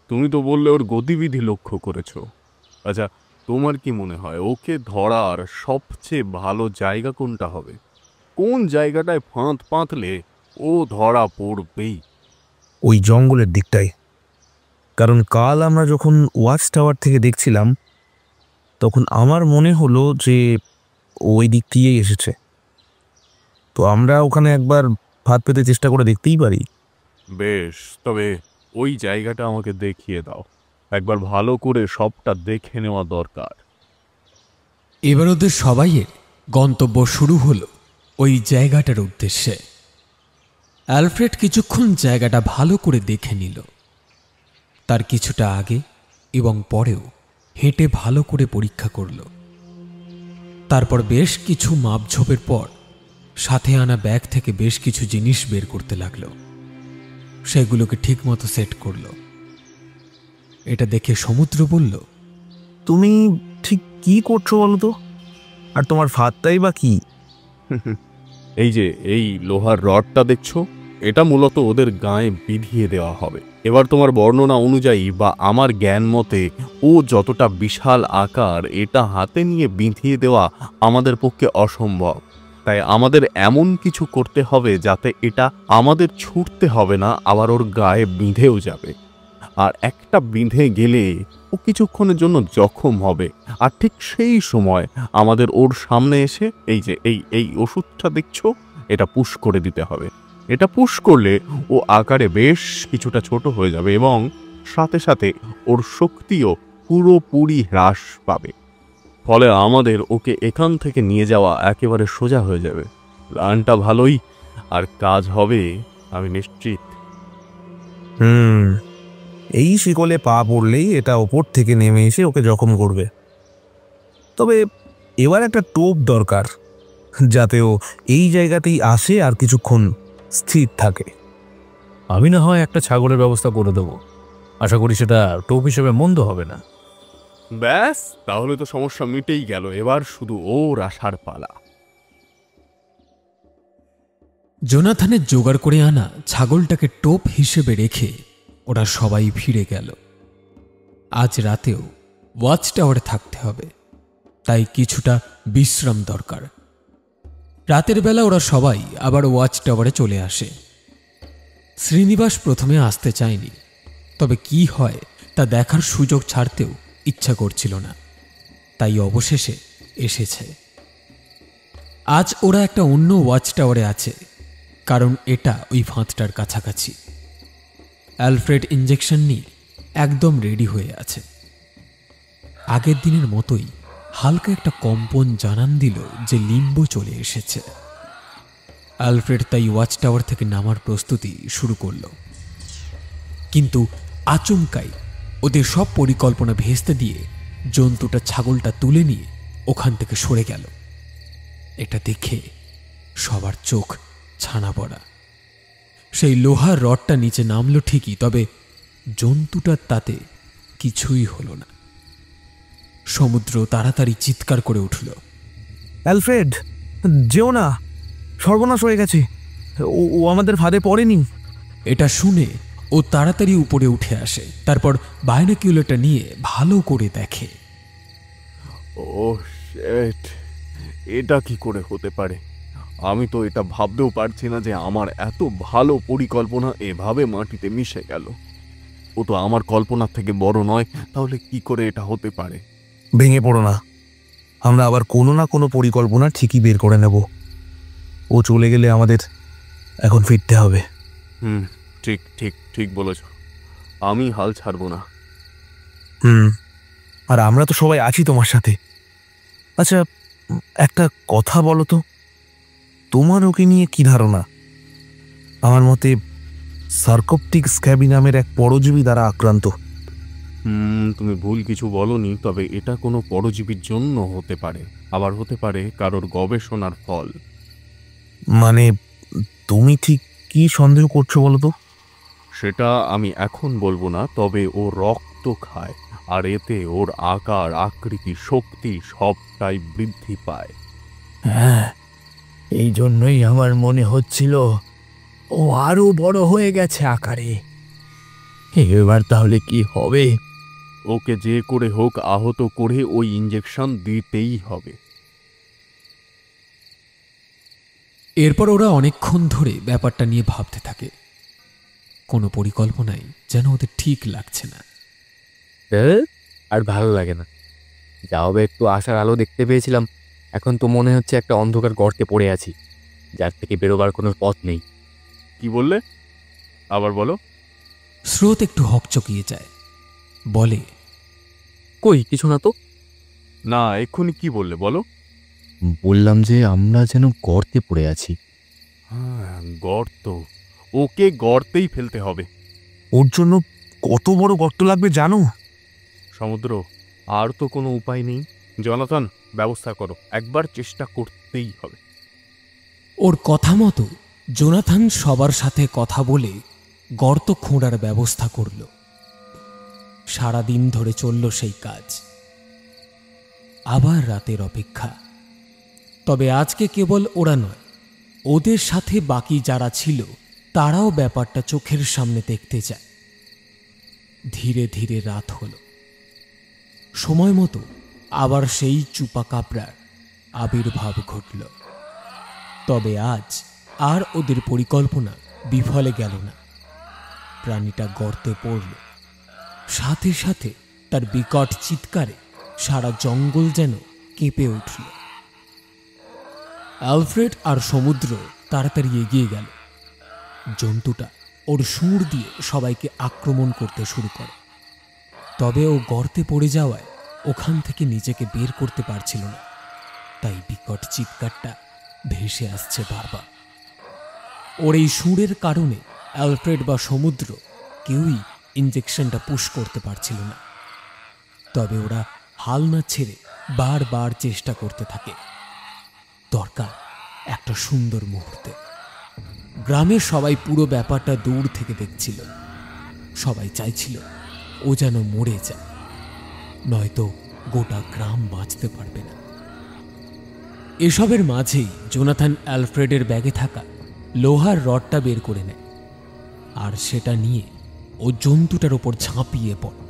তুমি তো বললে ওর গতিবিধি লক্ষ্য করেছো। আচ্ছা, তোমার কি মনে হয় ওকে ধরার সবচেয়ে ভালো জায়গা কোনটা হবে? কোন জায়গাটায় ফাঁদ পাতলে ও ধরা পড়বেই? ওই জঙ্গলের দিকটায়। কারণ কাল আমরা যখন ওয়াচ টাওয়ার থেকে দেখছিলাম, তখন আমার মনে হলো যে ওই দিক দিয়েই এসেছে। তো আমরা ওখানে একবার ফাঁদ পেতে চেষ্টা করে দেখতেই পারি। বেশ, তবে ওই জায়গাটা আমাকে দেখিয়ে দাও। একবার ভালো করে সবটা দেখে নেওয়া দরকার। এবার ওদের সবাইয়ের গন্তব্য শুরু হলো ওই জায়গাটার উদ্দেশ্যে। অ্যালফ্রেড কিছুক্ষণ জায়গাটা ভালো করে দেখে নিল। তার কিছুটা আগে এবং পরেও হেঁটে ভালো করে পরীক্ষা করল। তারপর বেশ কিছু মাপঝোপের পর সাথে আনা ব্যাগ থেকে বেশ কিছু জিনিস বের করতে লাগল। সেগুলোকে ঠিকমতো সেট করল। এটা দেখে সমুদ্র বলল, তুমি ঠিক কি করছো বলো তো? আর তোমার ফাঁদটাই বা কি? এই যে এই লোহার রডটা দেখছো, এটা মূলত ওদের গায়ে বিধিয়ে দেওয়া হবে। এবার তোমার বর্ণনা অনুযায়ী বা আমার জ্ঞান মতে ও যতটা বিশাল আকার, এটা হাতে নিয়ে বিঁধিয়ে দেওয়া আমাদের পক্ষে অসম্ভব। তাই আমাদের এমন কিছু করতে হবে যাতে এটা আমাদের ছুটতে হবে না, আবার ওর গায়ে বিঁধেও যাবে। আর একটা বিঁধে গেলে ও কিছুক্ষণের জন্য জখম হবে, আর ঠিক সেই সময় আমাদের ওর সামনে এসে এই যে এই ওষুধটা দেখছো, এটা পুশ করে দিতে হবে। এটা পুশ করলে ও আকারে বেশ কিছুটা ছোট হয়ে যাবে এবং সাথে সাথে ওর শক্তিও পুরোপুরি হ্রাস পাবে। ফলে আমাদের ওকে এখান থেকে নিয়ে যাওয়া একেবারে সোজা হয়ে যাবে। প্ল্যানটা ভালোই, আর কাজ হবে আমি নিশ্চিত। এই শিকলে পা পড়লেই এটা ওপর থেকে নেমে এসে ওকে জখম করবে। তবে এবার একটা টোপ দরকার, যাতে ও এই জায়গাতেই আসে আর কিছুক্ষণ স্থির থাকে। আমি না হয় একটা ছাগলের ব্যবস্থা করে দেবো। আশা করি সেটা টোপ হিসেবে মন্দ হবে না। ব্যাস, তাহলে তো সমস্যা মিটেই গেল। এবার শুধু ওর আসার পালা। জোনাথনের জোগাড় করে আনা ছাগলটাকে টোপ হিসেবে রেখে ওরা সবাই ফিরে গেল। আজ রাতেও ওয়াচ টাওয়ারে থাকতে হবে, তাই কিছুটা বিশ্রাম দরকার। রাতের বেলা ওরা সবাই আবার ওয়াচ টাওয়ারে চলে আসে। শ্রীনিবাস প্রথমে আসতে চায়নি, তবে কি হয় তা দেখার সুযোগ ছাড়তেও ইচ্ছা করছিল না, তাই অবশেষে এসেছে। আজ ওরা একটা অন্য ওয়াচ টাওয়ারে আছে, কারণ এটা ওই ফাঁদটার কাছাকাছি। অ্যালফ্রেড ইঞ্জেকশন নিয়ে একদম রেডি হয়ে আছে। আগের দিনের মতোই হালকা একটা কম্পন জানান দিল যে লিম্বো চলে এসেছে। অ্যালফ্রেড তাই ওয়াচ টাওয়ার থেকে নামার প্রস্তুতি শুরু করল, কিন্তু আচমকাই ওদের সব পরিকল্পনা ভেস্তে দিয়ে জন্তুটা ছাগলটা তুলে নিয়ে ওখান থেকে সরে গেল। এটা দেখে সবার চোখ ছানা পড়া। সেই লোহার রডটা নিচে নামলো ঠিকই, তবে জন্তুটার তাতে কিছুই হলো না। সমুদ্র তাড়াতাড়ি চিৎকার করে উঠল, অ্যালফ্রেড, যেও না, সর্বনাশ হয়ে গেছে, ও আমাদের ফাঁদে পড়েনি। এটা শুনে ও তাড়াতাড়ি উপরে উঠে আসে, তারপর বাইনোকুলারটা নিয়ে ভালো করে দেখে। ও শিট, এটা কি করে হতে পারে? আমি তো এটা ভাবতেও পারছি না যে আমার এত ভালো পরিকল্পনা এভাবে মাটিতে মিশে গেল। ও তো আমার কল্পনার থেকে বড় নয়, তাহলে কি করে এটা হতে পারে? ভেঙে পড়ো না, আমরা আবার কোনো না কোনো পরিকল্পনা ঠিকই বের করে নেব। ও চলে গেলে আমাদের এখন ফিরতে হবে। ঠিক ঠিক ঠিক বলেছ, আমি হাল ছাড়বো না। আর আমরা তো সবাই আছি তোমার সাথে। আচ্ছা, একটা কথা বলো তো, তোমার ওকে নিয়ে কি ধারণা? আমার মতে সার্কোপটিক স্ক্যাবি নামের এক পরজীবী দ্বারা আক্রান্ত। তুমি ভুল কিছু বলনি, তবে এটা কোনো পরজীবীর জন্য হতে পারে, আবার হতে পারে কারোর গবেষণার ফল। মানে তুমি ঠিক কি সন্দেহ করছো বলো তো? সেটা আমি এখন বলবো না, তবে ও রক্ত খায়, আর এতে ওর আকার, আকৃতি, শক্তি সবটাই বৃদ্ধি পায়। হ্যাঁ, এই জন্যই আমার মনে হচ্ছিল ও আরো বড় হয়ে গেছে আকারে। এবার তাহলে কি হবে? ওকে যে করে হোক আহত করে ওই ইঞ্জেকশন দিতেই হবে। এরপর ওরা অনেকক্ষণ ধরে ব্যাপারটা নিয়ে ভাবতে থাকে। কোনো পরিকল্পনাই যেন ওদের ঠিক লাগছে না। আর ভালো লাগে না। যা হবে একটু আশার আলো দেখতে পেয়েছিলাম, এখন তো মনে হচ্ছে একটা অন্ধকার গর্তে পড়ে আছি, যার থেকে বেরোবার কোনো পথ নেই। কি বললে? আবার বলো। স্রোত একটু হকচকিয়ে যায়, বলে, কই কিছু না তো। না, এক্ষুনি কি বললে বলো? বললাম যে আমরা যেন গর্তে পড়ে আছি। গর্ত? ওকে গর্তেই ফেলতে হবে। ওর জন্য কত বড় গর্ত লাগবে জানো? সমুদ্র, আর তো কোনো উপায় নেই। জনাথন, ব্যবস্থা করো, একবার চেষ্টা করতেই হবে। ওর কথা মতো জোনাথন সবার সাথে কথা বলে গর্ত খোঁড়ার ব্যবস্থা করল। সারাদিন ধরে চলল সেই কাজ। আবার রাতের অপেক্ষা। তবে আজকে কেবল ওরা নয়, ওদের সাথে বাকি যারা ছিল তারাও ব্যাপারটা চোখের সামনে দেখতে যায়। ধীরে ধীরে রাত হল। সময় মতো আবার সেই চুপাকাপড়ার আবির্ভাব ঘটল। তবে আজ আর ওদের পরিকল্পনা বিফলে গেল না। প্রাণীটা গর্তে পড়ল, সাথে সাথে তার বিকট চিৎকারে সারা জঙ্গল যেন কেঁপে উঠল। অ্যালফ্রেড আর সমুদ্র তাড়াতাড়ি এগিয়ে গেল। জন্তুটা ওর সুর দিয়ে সবাইকে আক্রমণ করতে শুরু করে। তবে ও গর্তে পড়ে যাওয়ায় ওখান থেকে নিজেকে বের করতে পারছিল না, তাই বিকট চিৎকারটা ভেসে আসছে বারবার। ওর এই সুরের কারণে অ্যালফ্রেড বা সমুদ্র কেউই ইঞ্জেকশনটা পুশ করতে পারছিল না। তবে ওরা হাল না ছেড়ে বারবার চেষ্টা করতে থাকে। দরকার একটা সুন্দর মুহূর্তে। গ্রামের সবাই পুরো ব্যাপারটা দূর থেকে দেখছিল। সবাই চাইছিল ও যেন মরে যায়, নয়তো গোটা গ্রাম বাঁচতে পারবে না। এসবের মাঝেই জোনাথন অ্যালফ্রেডের ব্যাগে থাকা লোহার রডটা বের করে নেয়, আর সেটা নিয়ে ও জন্তুটার ওপর ঝাঁপিয়ে পড়ে।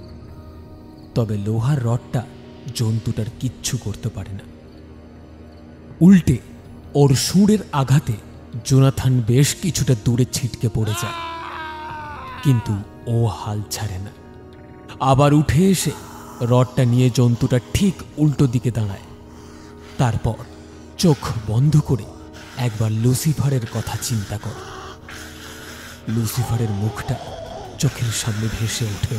তবে লোহার রডটা জন্তুটার কিচ্ছু করতে পারে না। উল্টে ওর সুরের আঘাতে জোনাথন বেশ কিছুটা দূরে ছিটকে পড়ে যায়, কিন্তু ও হাল ছাড়ে না। আবার উঠে এসে রডটা নিয়ে জন্তুটা ঠিক উল্টো দিকে দাঁড়ায়। তারপর চোখ বন্ধ করে একবার লুসিফারের কথা চিন্তা করে। লুসিফারের মুখটা চোখের সামনে ভেসে ওঠে।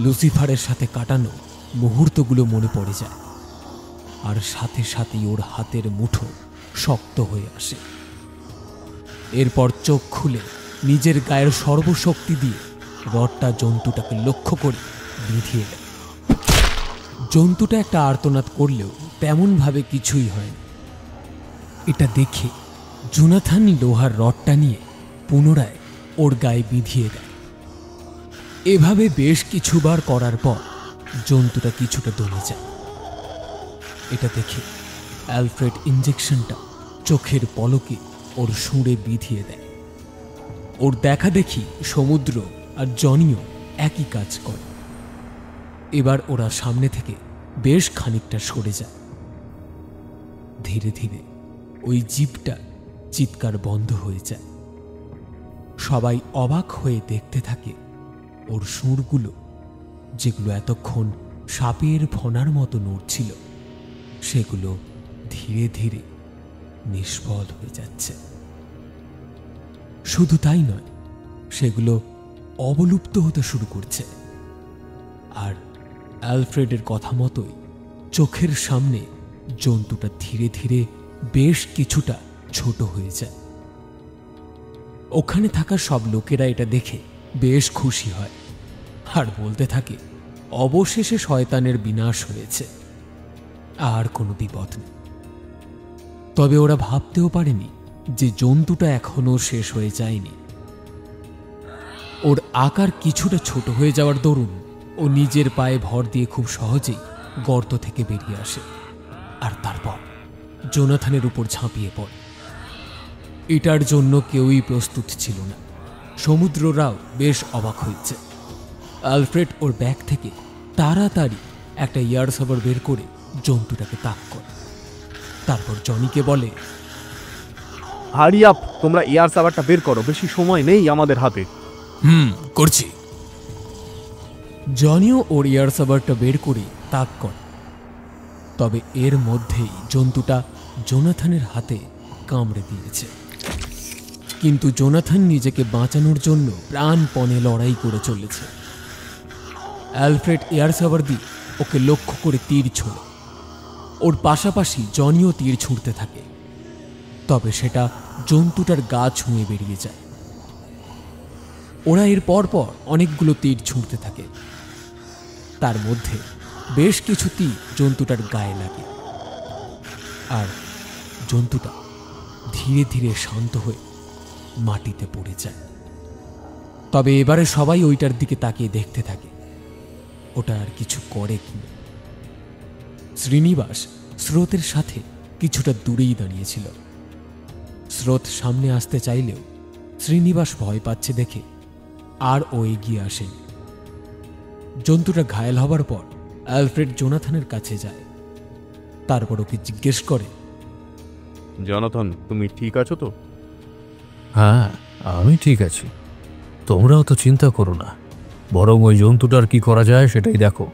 লুসিফারের সাথে কাটানো মুহূর্তগুলো মনে পড়ে যায়, আর সাথে সাথেই ওর হাতের মুঠো শক্ত হয়ে আসে। এরপর চোখ খুলে নিজের গায়ের সর্বশক্তি দিয়ে রডটা জন্তুটাকে লক্ষ্য করে বিঁধিয়ে দেয়। জন্তুটা একটা আর্তনাদ করলেও তেমনভাবে কিছুই হয় না। এটা দেখে জোনাথন লোহার রডটা নিয়ে পুনরায় ওর গায়ে বিঁধিয়ে দেয়। এভাবে বেশ কিছুবার করার পর জন্তুটা কিছুটা দমে যায়। এটা দেখে অ্যালফ্রেড ইঞ্জেকশনটা চোখের পলকে ওর সুঁড়ে বিঁধিয়ে দেয়। ওর দেখা দেখি সমুদ্র আর জনিও একই কাজ করে। এবার ওরা সামনে থেকে বেশ খানিকটা সরে যায়। ধীরে ধীরে ওই জিপটা চিৎকার বন্ধ হয়ে যায়। সবাই অবাক হয়ে দেখতে থাকে ওর সুরগুলো, যেগুলো এতক্ষণ সাপের ফনার মতো নড়ছিল, সেগুলো ধীরে ধীরে নিষ্ফল হয়ে যাচ্ছে। শুধু তাই নয়, সেগুলো অবলুপ্ত হতে শুরু করছে। আর অ্যালফ্রেডের কথা মতোই চোখের সামনে জন্তুটা ধীরে ধীরে বেশ কিছুটা ছোট হয়ে যায়। ওখানে থাকা সব লোকেরা এটা দেখে বেশ খুশি হয় আর বলতে থাকে, অবশেষে শয়তানের বিনাশ হয়েছে, আর কোনো বিপদ নেই। তবে ওরা ভাবতেও পারেনি যে জন্তুটা এখনো শেষ হয়ে যায়নি। ওর আকার কিছুটা ছোট হয়ে যাওয়ার দরুন ও নিজের পায়ে ভর দিয়ে খুব সহজেই গর্ত থেকে বেরিয়ে আসে, আর তারপর জোনাথনের উপর ঝাঁপিয়ে পড়ে। এটার জন্য কেউই প্রস্তুত ছিল না। সমুদ্ররাও বেশ অবাক হয়েছে। অ্যালফ্রেড ওর ব্যাগ থেকে তাড়াতাড়ি একটা ইয়ার সাবার বের করে জন্তুটাকে তাক করে। তারপর জনিকে বলে, হারি আপ, তোমরা এয়ার সাভারটা বের করো, বেশি সময় নেই আমাদের হাতে। করছি। জনিও ওর ইয়ার সাবারটা বের করে তাক করে। তবে এর মধ্যেই জন্তুটা জোনাথনের হাতে কামড়ে দিয়েছে। কিন্তু জোনাথন নিজেকে বাঁচানোর জন্য প্রাণপণে লড়াই করে চলেছে। অ্যালফ্রেড এয়ার সাবার দিয়ে ওকে লক্ষ্য করে তীর ছোড়ে। ওর পাশাপাশি জনিও তীর ছুঁড়তে থাকে, তবে সেটা জন্তুটার গা ছুঁয়ে বেরিয়ে যায়। ওরা এর পরপর অনেকগুলো তীর ছুঁড়তে থাকে। তার মধ্যে বেশ কিছু তীর জন্তুটার গায়ে লাগে, আর জন্তুটা ধীরে ধীরে শান্ত হয়ে মাটিতে পড়ে যায়। তবে এবারে সবাই ওইটার দিকে তাকিয়ে দেখতে থাকে ওটা আর কিছু করে কিনা। শ্রীনিবাস স্রোতের সাথে কিছুটা দূরেই দাঁড়িয়েছিল। স্রোত সামনে আসতে চাইলেও শ্রীনিবাস ভয় পাচ্ছে দেখে আর ও এগিয়ে আসেনি। জন্তুটা ঘায়েল হবার পর অ্যালফ্রেড জোনাথনের কাছে যায়। তারপর ওকে জিজ্ঞেস করে, জনাথন, তুমি ঠিক আছো তো? হ্যাঁ, আমি ঠিক আছি। তোমরাও তো চিন্তা করো না, বরং ওই জন্তুটার কি করা যায় সেটাই দেখো।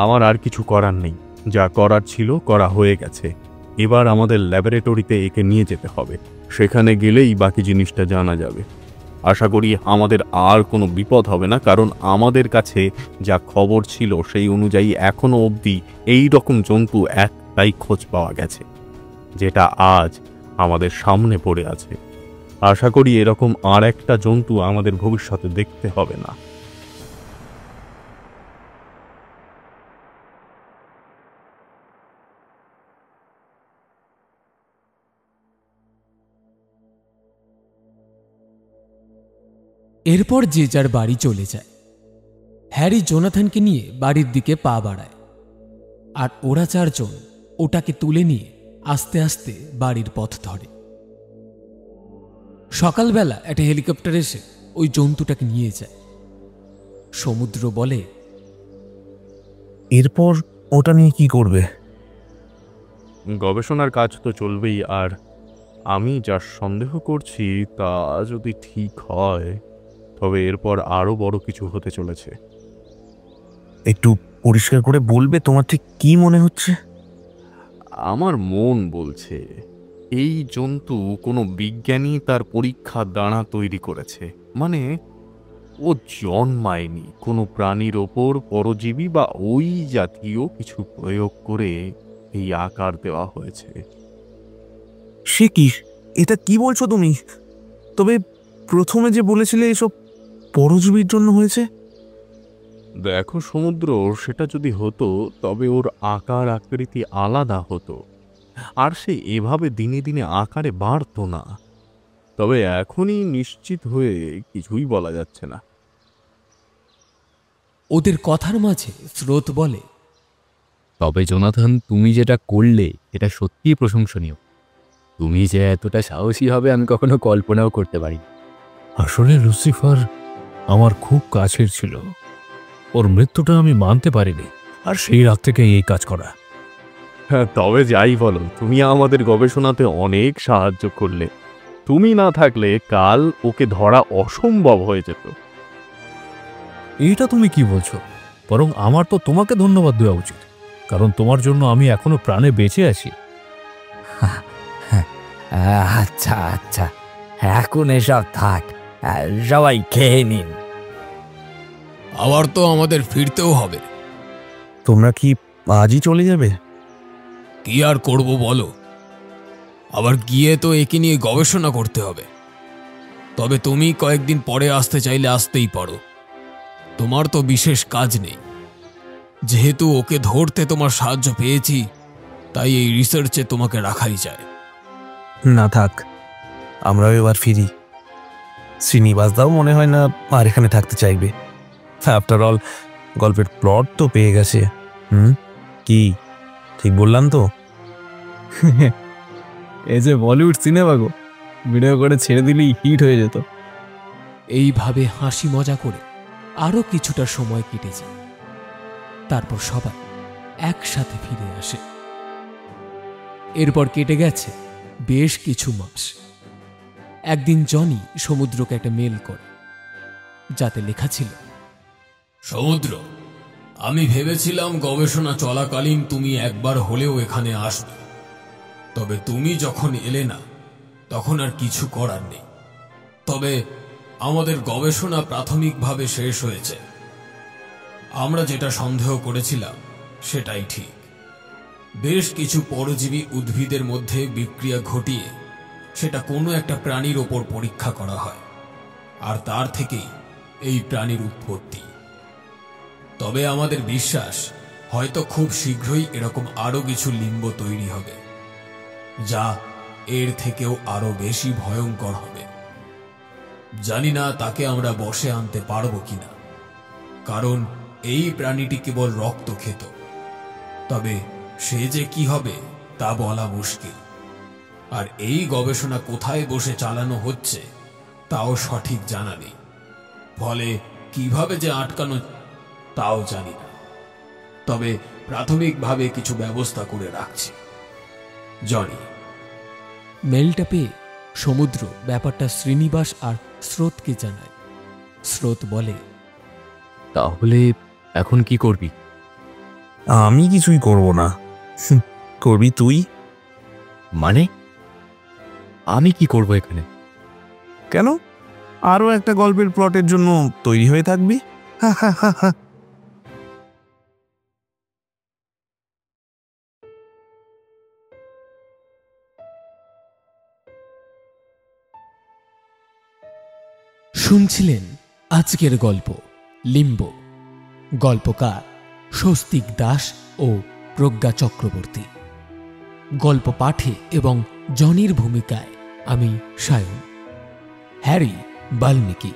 আমার আর কিছু করার নেই, যা করার ছিল করা হয়ে গেছে। এবার আমাদের ল্যাবরেটরিতে একে নিয়ে যেতে হবে। সেখানে গেলেই বাকি জিনিসটা জানা যাবে। আশা করি আমাদের আর কোনো বিপদ হবে না, কারণ আমাদের কাছে যা খবর ছিল সেই অনুযায়ী এখনো অবধি এই রকম জন্তু একটাই খোঁজ পাওয়া গেছে, যেটা আজ আমাদের সামনে পড়ে আছে। আশা করি এরকম আর একটা জন্তু আমাদের ভবিষ্যতে দেখতে হবে না। এরপর যে যার বাড়ি চলে যায়। হ্যারি জোনাথনকে নিয়ে বাড়ির দিকে পা বাড়ায়, আর ওরা চারজন ওটাকে তুলে নিয়ে আস্তে আস্তে বাড়ির পথ ধরে। সকালবেলা একটা হেলিকপ্টার এসে ওই জন্তুটাকে নিয়ে যায়। সমুদ্র বলে, এরপর ওটা নিয়ে কি করবে? গবেষণার কাজ তো চলবেই, আর আমি যা সন্দেহ করছি তা যদি ঠিক হয় তবে এরপর আরও বড় কিছু হতে চলেছে। একটু পরিষ্কার করে বলবে তোমার ঠিক কি মনে হচ্ছে? আমার মন বলছে এই জন্তু কোনো বিজ্ঞানী তার পরীক্ষা দানা তৈরি করেছে। মানে ও জন্মায়নি কোনো প্রাণীর ওপর পরজীবী বা ওই জাতীয় কিছু প্রয়োগ করে এই আকার দেওয়া হয়েছে। সে কি, এটা কি বলছো তুমি? তবে প্রথমে যে বলেছিলে এসব পরজীবীর জন্য হয়েছে। দেখো সমুদ্র, সেটা যদি হতো তবে ওর আকার আকৃতি আলাদা হতো, আর সে এভাবে দিনে দিনে আকারে বাড়তো না। তবে এখনই নিশ্চিত হয়ে কিছুই বলা যাচ্ছে না। ওদের কথার মাঝে স্রোত বলে, তবে জোনাথন, তুমি যেটা করলে এটা সত্যিই প্রশংসনীয়। তুমি যে এতটা সাহসী হবে আমি কখনো কল্পনাও করতে পারি। আসলে লুসিফার আমার খুব কাছের ছিল। ওর মৃত্যুটা আমি মানতে পারিনি, আর সেই রাত থেকে এই কাজ করা। হ্যাঁ, তবে যাই বলো, তুমি আমাদের গবেষণাতে অনেক সাহায্য করলে। তুমি না থাকলে কাল ওকে ধরা অসম্ভব হয়ে যেত। এইটা তুমি কি বলছো? বরং আমার তো তোমাকে ধন্যবাদ দেওয়া উচিত, কারণ তোমার জন্য আমি এখনো প্রাণে বেঁচে আছি। আচ্ছা আচ্ছা, এখন এসব থাক, সবাই খেয়ে নিন। আবার তো আমাদের ফিরতেও হবে। তোমরা কি আজই চলে যাবে? কি আর করব বলো, আবার গিয়ে তো একে নিয়ে গবেষণা করতে হবে। তবে তুমি কয়েকদিন পরে আসতে চাইলে আসতেই পারো, তোমার তো বিশেষ কাজ নেই। যেহেতু ওকে ধরতে তোমার সাহায্য পেয়েছি, তাই এই রিসার্চে তোমাকে রাখাই যায়। না থাক, আমরাও এবার ফিরি। শ্রীনিবাসদাও মনে হয় না আর এখানে থাকতে চাইবে। আফটার অল গল্পের প্লট তো পেয়ে গেছে। কি ঠিক বললাম তো? এই যে বলিউড সিনেমা গো, ভিডিও করে ছেড়ে দিলেই হিট হয়ে যেত। এইভাবে হাসি মজা করে আরো কিছুটা সময় কেটে যায়। তারপর সবাই একসাথে ফিরে আসে। এরপর কেটে গেছে বেশ কিছু মাস। একদিন জনি সমুদ্রকে একটা মেল করে, যাতে লেখা ছিল, সমুদ্র, আমি ভেবেছিলাম গবেষণা চলাকালীন তুমি একবার হলেও এখানে আসবে। তবে তুমি যখন এলে না, তখন আর কিছু করার নেই। তবে আমাদের গবেষণা প্রাথমিকভাবে শেষ হয়েছে। আমরা যেটা সন্দেহ করেছিলাম সেটাই ঠিক। বেশ কিছু পরজীবী উদ্ভিদের মধ্যে বিক্রিয়া ঘটিয়ে সেটা কোনো একটা প্রাণীর ওপর পরীক্ষা করা হয়, আর তার থেকেই এই প্রাণীর উৎপত্তি। তবে আমাদের বিশ্বাস, হয়তো খুব শীঘ্রই এরকম আরো কিছু লিম্ব তৈরি হবে, যা এর থেকেও আরো বেশি ভয়ঙ্কর হবে। জানি না তাকে আমরা বশে আনতে পারবো কিনা, কারণ এই প্রাণীটি কেবল রক্ত খেত। তবে সে যে কি হবে তা বলা মুশকিল। আর এই গবেষণা কোথায় বসে চালানো হচ্ছে তাও সঠিক জানা নেই। ফলে কিভাবে যে আটকানো তাও জানি না। তবে প্রাথমিকভাবে কিছু ব্যবস্থা করে রাখছি। জনি। মেলটা পেয়ে সমুদ্র ব্যাপারটা শ্রীনিবাস আর স্রোতকে জানায়। স্রোত বলে, তাহলে এখন কি করবি? আমি কিছুই করব না। করবি তুই। মানে আমি কি করব এখানে? কেন? আরো একটা গল্পের প্লটের জন্য তৈরি হয়ে থাকবি। শুনছিলেন আজকের গল্প লিম্ব। গল্পকার স্বস্তিক দাস ও প্রজ্ঞা চক্রবর্তী। গল্প পাঠে এবং জনির ভূমিকায় আমি সায়ন, হ্যারি বাল্মীকি,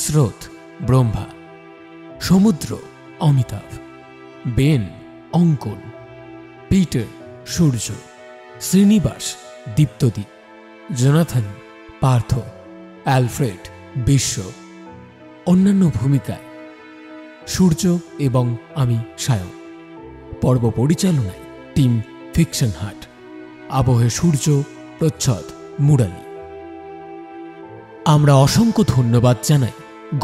স্রোত ব্রহ্মা, সমুদ্র অমিতাভ, বেন অঙ্কন, পিটার সূর্য, শ্রীনিবাস দীপ্তদীপ, জোনাথন পার্থ, অ্যালফ্রেড বিশ্ব। অন্যান্য ভূমিকায় সূর্য এবং আমি সায়ন। পর্ব পরিচালনায় টিম ফিকশন হাট, আবহে সূর্য, প্রচ্ছদ মুরালি। আমরা অসংখ্য ধন্যবাদ জানাই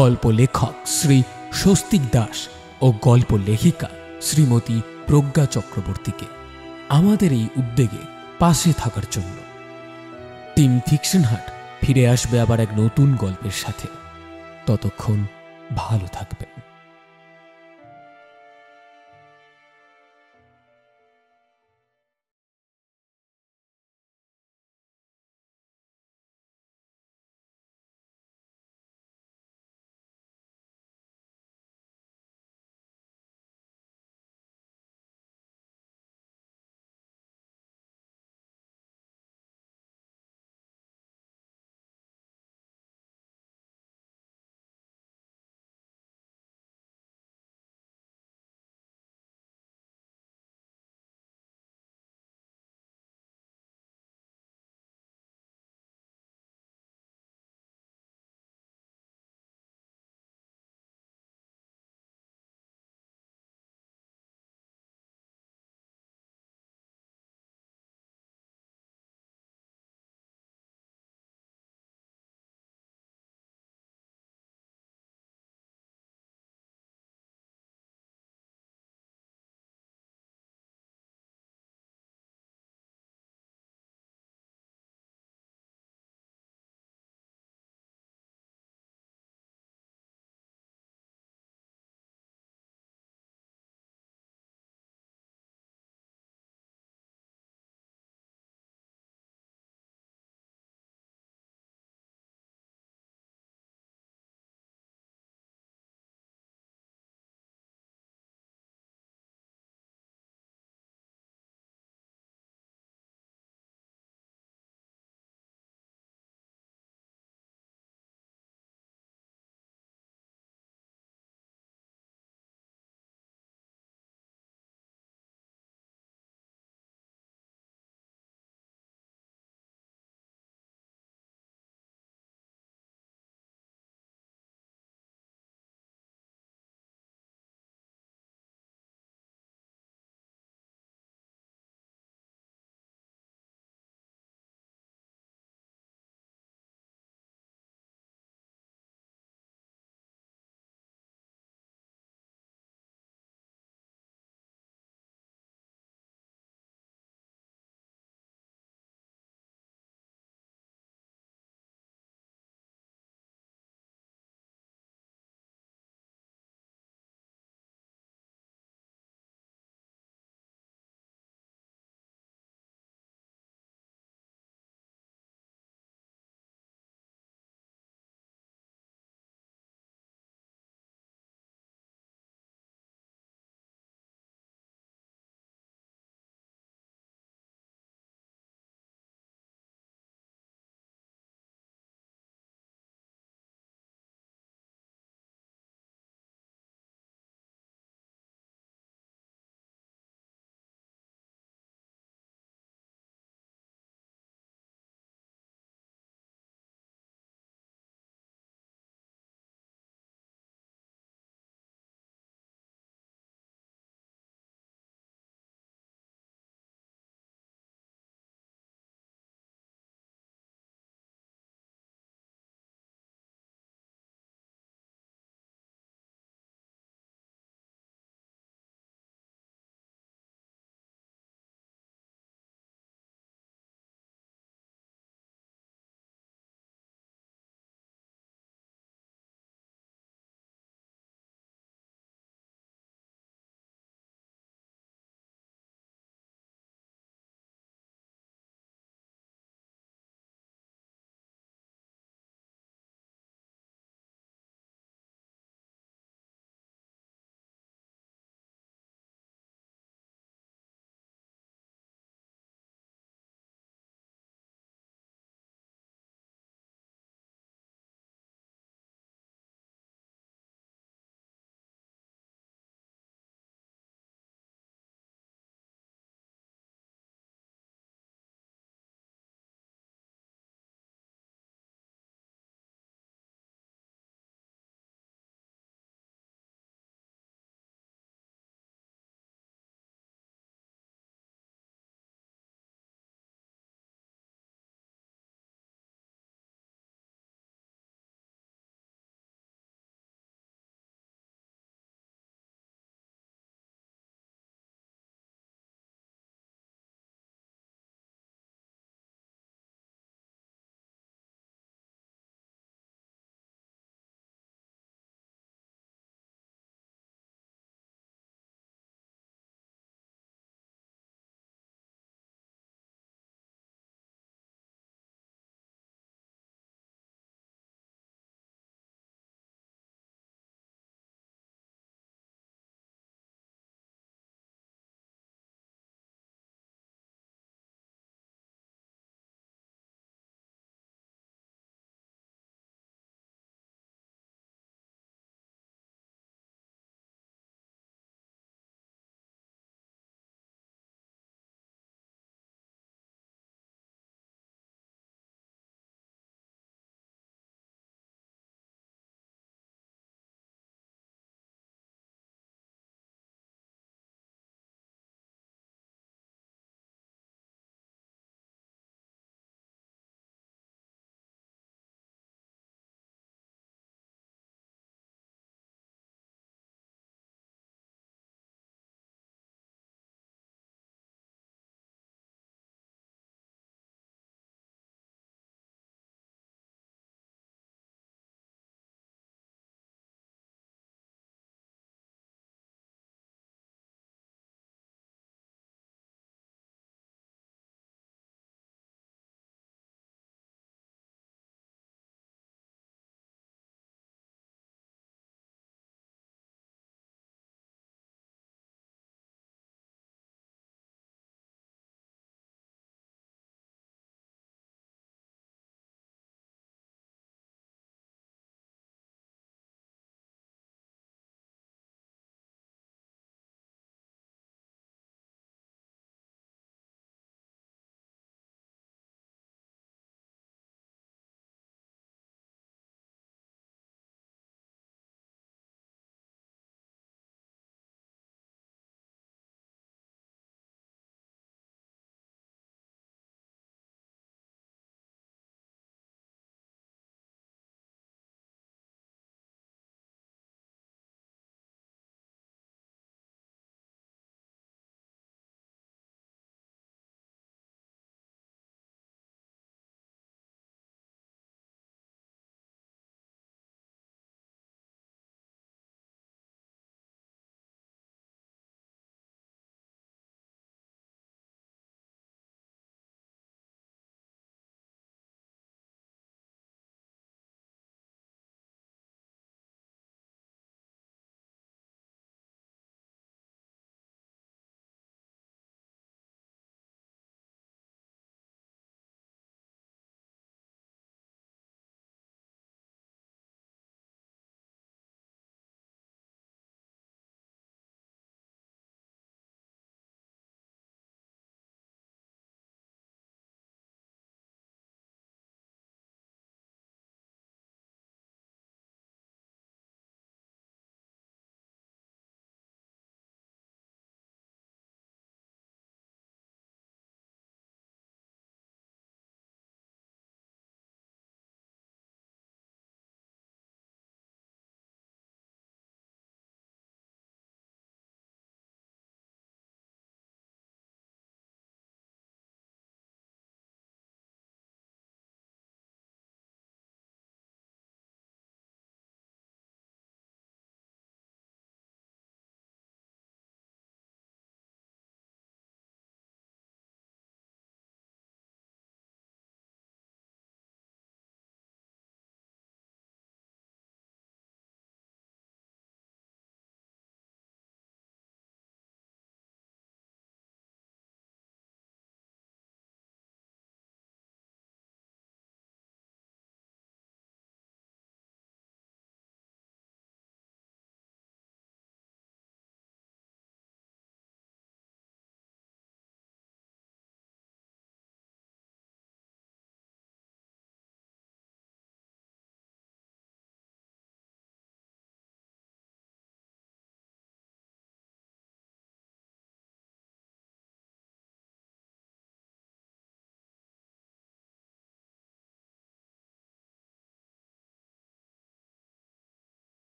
গল্প লেখক শ্রী স্বস্তিক দাস ও গল্প লেখিকা শ্রীমতী প্রজ্ঞা চক্রবর্তীকে আমাদের এই উদ্যোগে পাশে থাকার জন্য। টিম ফিকশন হাট ফিরে আসবে আবার এক নতুন গল্পের সাথে। ততক্ষণ ভালো থাকবেন।